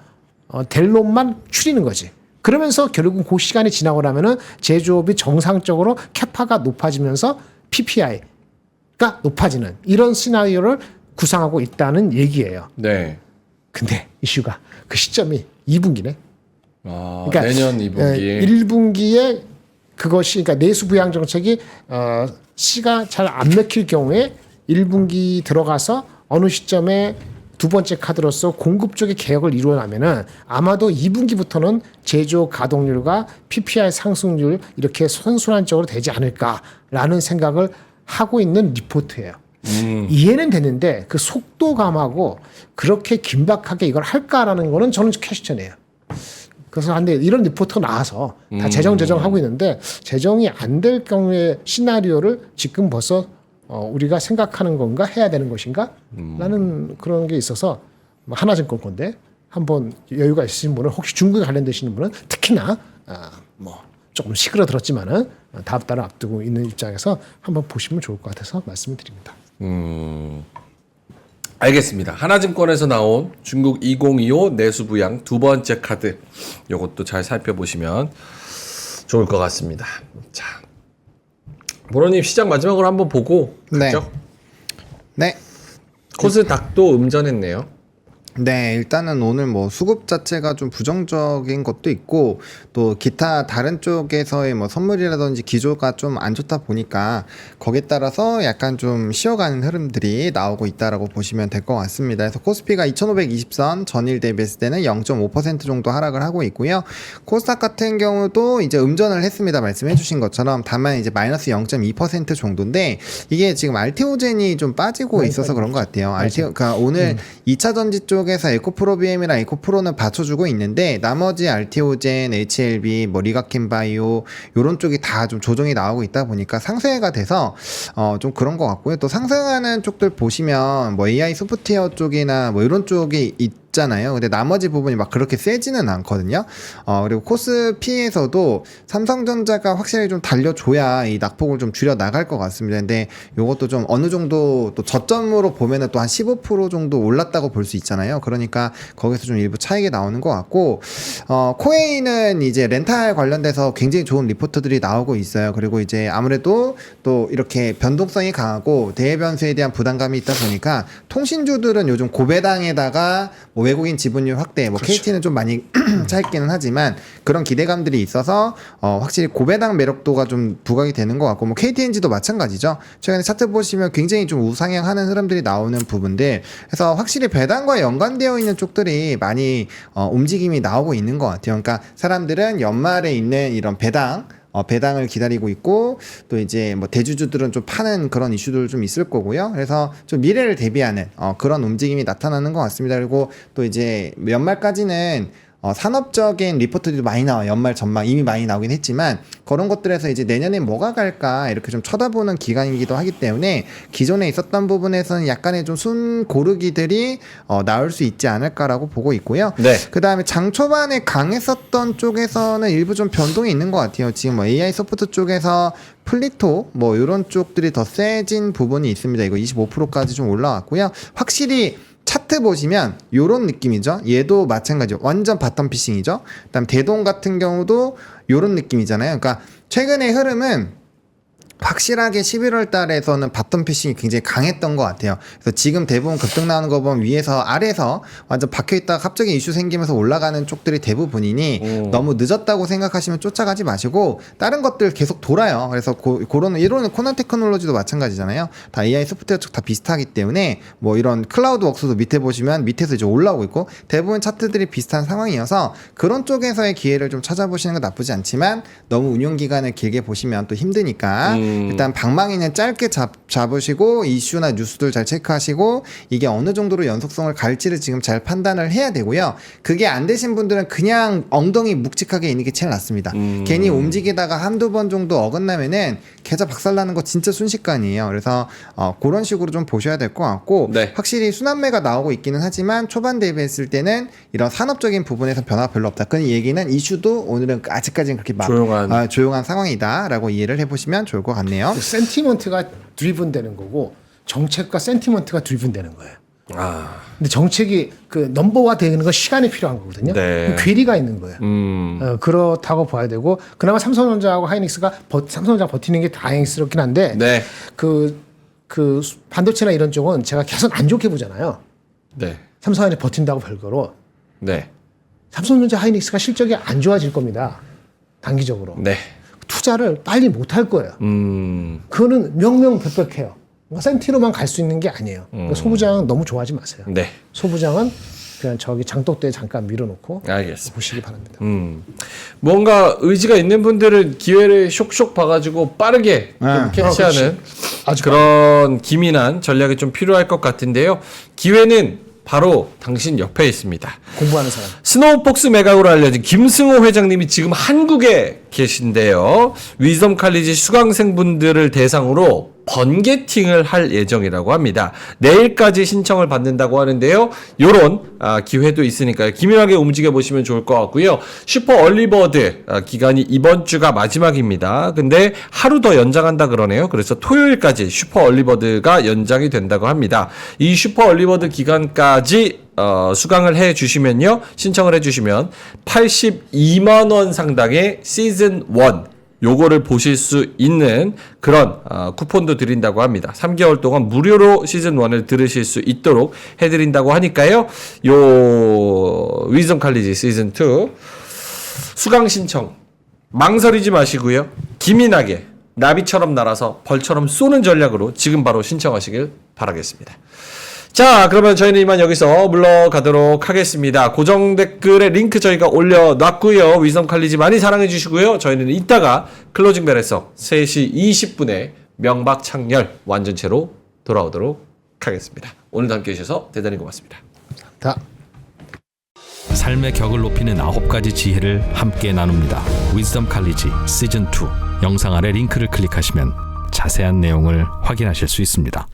될 놈만 추리는 거지. 그러면서 결국은 그 시간이 지나고 나면은 제조업이 정상적으로 캐파가 높아지면서 PPI가 높아지는 이런 시나리오를 구상하고 있다는 얘기예요. 네. 근데 이슈가 그 시점이 2분기네. 그러니까 내년 2분기에 1분기에 그것이 그러니까 내수 부양 정책이 시가 잘 안 먹힐 경우에 1분기 들어가서 어느 시점에 두 번째 카드로서 공급 쪽의 개혁을 이루어나면은 아마도 2분기부터는 제조 가동률과 PPI 상승률 이렇게 선순환적으로 되지 않을까라는 생각을 하고 있는 리포트예요. 이해는 되는데 그 속도감하고 그렇게 긴박하게 이걸 할까라는 거는 저는 퀘스천이에요. 그래서 한데 이런 리포트가 나와서 다 재정하고 있는데 재정이 안 될 경우의 시나리오를 지금 벌써 우리가 생각하는 건가 해야 되는 것인가? 라는 그런 게 있어서 뭐 하나증권 건데 한번 여유가 있으신 분은 혹시 중국에 관련되시는 분은 특히나 뭐 조금 시끄러들었지만은 다음 달을 앞두고 있는 입장에서 한번 보시면 좋을 것 같아서 말씀을 드립니다. 알겠습니다. 하나증권에서 나온 중국 2025 내수부양 두 번째 카드 이것도 잘 살펴보시면 좋을 것 같습니다. 자, 보로님 시장 마지막으로 한번 보고 네. 갔죠? 네. 코스닥도 음전했네요. 네, 일단은 오늘 뭐 수급 자체가 좀 부정적인 것도 있고 또 기타 다른 쪽에서의 뭐 선물이라든지 기조가 좀 안 좋다 보니까 거기에 따라서 약간 좀 쉬어가는 흐름들이 나오고 있다라고 보시면 될 것 같습니다. 그래서 코스피가 2520선 전일 대비했을 때는 0.5% 정도 하락을 하고 있고요. 코스닥 같은 경우도 이제 음전을 했습니다. 말씀해 주신 것처럼 다만 이제 마이너스 0.2% 정도인데 이게 지금 알테오젠이 좀 빠지고 있어서 그런 것 같아요. 그러니까 오늘 2차 전지 쪽 에서 에코프로비엠이랑 에코프로는 받쳐주고 있는데 나머지 알티오젠, HLB, 뭐 리가켄바이오 요런 쪽이 다 좀 조정이 나오고 있다 보니까 상쇄가 돼서 좀 그런 것 같고요. 또 상승하는 쪽들 보시면 뭐 AI 소프트웨어 쪽이나 뭐 이런 쪽이 있잖아요. 근데 나머지 부분이 막 그렇게 세지는 않거든요. 그리고 코스피에서도 삼성전자가 확실히 좀 달려줘야 이 낙폭을 좀 줄여 나갈 것 같습니다. 근데 요것도 좀 어느 정도 또 저점으로 보면은 또 한 15% 정도 올랐다고 볼 수 있잖아요. 그러니까 거기서 좀 일부 차익이 나오는 것 같고, 코웨이는 이제 렌탈 관련돼서 굉장히 좋은 리포트들이 나오고 있어요. 그리고 이제 아무래도 또 이렇게 변동성이 강하고 대변수에 대한 부담감이 있다 보니까 통신주들은 요즘 고배당에다가 뭐 외국인 지분율 확대, 뭐 그렇죠. KT는 좀 많이 차있기는 하지만 그런 기대감들이 있어서 확실히 고배당 매력도가 좀 부각이 되는 것 같고, 뭐 KTNG도 마찬가지죠. 최근에 차트 보시면 굉장히 좀 우상향하는 흐름들이 나오는 부분들, 그래서 확실히 배당과 연관되어 있는 쪽들이 많이 움직임이 나오고 있는 것 같아요. 그러니까 사람들은 연말에 있는 이런 배당을 기다리고 있고, 또 이제 뭐 대주주들은 좀 파는 그런 이슈들 좀 있을 거고요. 그래서 좀 미래를 대비하는 그런 움직임이 나타나는 것 같습니다. 그리고 또 이제 연말까지는 산업적인 리포트들이 많이 나와요. 연말 전망 이미 많이 나오긴 했지만 그런 것들에서 이제 내년에 뭐가 갈까 이렇게 좀 쳐다보는 기간이기도 하기 때문에 기존에 있었던 부분에서는 약간의 좀 순고르기들이 나올 수 있지 않을까라고 보고 있고요. 네. 그 다음에 장 초반에 강했었던 쪽에서는 일부 좀 변동이 있는 것 같아요. 지금 뭐 AI 소프트 쪽에서 플리토 뭐 이런 쪽들이 더 세진 부분이 있습니다. 이거 25%까지 좀 올라왔고요. 확실히 차트 보시면 요런 느낌이죠. 얘도 마찬가지죠. 완전 바텀 피싱이죠. 그다음 대동 같은 경우도 요런 느낌이잖아요. 그러니까 최근의 흐름은 확실하게 11월 달에서는 바텀 피싱이 굉장히 강했던 것 같아요. 그래서 지금 대부분 급등 나오는 거 보면 위에서 아래에서 완전 박혀있다가 갑자기 이슈 생기면서 올라가는 쪽들이 대부분이니 너무 늦었다고 생각하시면 쫓아가지 마시고 다른 것들 계속 돌아요. 그래서 이런 코난 테크놀로지도 마찬가지잖아요. 다 AI 소프트웨어 쪽 다 비슷하기 때문에 뭐 이런 클라우드 웍스도 밑에 보시면 밑에서 이제 올라오고 있고 대부분 차트들이 비슷한 상황이어서 그런 쪽에서의 기회를 좀 찾아보시는 건 나쁘지 않지만 너무 운용 기간을 길게 보시면 또 힘드니까 일단 방망이는 짧게 잡으시고 이슈나 뉴스들 잘 체크하시고 이게 어느 정도로 연속성을 갈지를 지금 잘 판단을 해야 되고요. 그게 안 되신 분들은 그냥 엉덩이 묵직하게 있는 게 제일 낫습니다. 괜히 움직이다가 한두 번 정도 어긋나면은 계좌 박살나는 거 진짜 순식간이에요. 그래서 그런 식으로 좀 보셔야 될 것 같고 네. 확실히 순환매가 나오고 있기는 하지만 초반 대비했을 때는 이런 산업적인 부분에서 변화가 별로 없다. 그 얘기는 이슈도 오늘은 아직까지는 그렇게 막 조용한 상황이다라고 이해를 해보시면 좋을 것 같네요. 그 센티먼트가 드리븐되는 거고 정책과 센티먼트가 드리븐되는 거예요. 근데 정책이 그 넘버화 되는 건 시간이 필요한 거거든요. 네. 괴리가 있는 거예요. 그렇다고 봐야 되고 그나마 삼성전자하고 하이닉스가 삼성전자 버티는 게 다행스럽긴 한데 네. 그 반도체나 이런 쪽은 제가 계속 안 좋게 보잖아요. 네. 삼성전자 버틴다고 별거로 네. 삼성전자 하이닉스가 실적이 안 좋아질 겁니다. 단기적으로. 네. 투자를 빨리 못 할 거예요. 그거는 명명백백해요. 센티로만 갈 수 있는 게 아니에요. 그러니까 소부장은 너무 좋아하지 마세요. 네. 소부장은 그냥 저기 장독대에 잠깐 밀어놓고 알겠습니다. 보시기 바랍니다. 뭔가 의지가 있는 분들은 기회를 쇽쇽 봐가지고 빠르게 좀 캐치하는 그런 기민한 전략이 좀 필요할 것 같은데요. 기회는 바로 당신 옆에 있습니다. 공부하는 사람. 스노우폭스 매각으로 알려진 김승호 회장님이 지금 한국에 계신데요. 위즈덤 칼리지 수강생분들을 대상으로 번개팅을 할 예정이라고 합니다. 내일까지 신청을 받는다고 하는데요. 요런 기회도 있으니까요. 기민하게 움직여 보시면 좋을 것 같고요. 슈퍼 얼리버드 기간이 이번 주가 마지막입니다. 근데 하루 더 연장한다 그러네요. 그래서 토요일까지 슈퍼 얼리버드가 연장이 된다고 합니다. 이 슈퍼 얼리버드 기간까지 수강을 해 주시면요. 신청을 해 주시면 82만 원 상당의 시즌 1 요거를 보실 수 있는 그런 쿠폰도 드린다고 합니다. 3개월 동안 무료로 시즌 1을 들으실 수 있도록 해드린다고 하니까요. 요 위즈덤 칼리지 시즌 2 수강 신청 망설이지 마시고요. 기민하게 나비처럼 날아서 벌처럼 쏘는 전략으로 지금 바로 신청하시길 바라겠습니다. 자, 그러면 저희는 이만 여기서 물러가도록 하겠습니다. 고정 댓글에 링크 저희가 올려놨고요. 위즈덤 칼리지 많이 사랑해 주시고요. 저희는 이따가 클로징 벨에서 3시 20분에 명박창렬 완전체로 돌아오도록 하겠습니다. 오늘도 함께해 주셔서 대단히 고맙습니다. 삶의 격을 높이는 9가지 지혜를 함께 나눕니다. 위즈덤 칼리지 시즌 2 영상 아래 링크를 클릭하시면 자세한 내용을 확인하실 수 있습니다.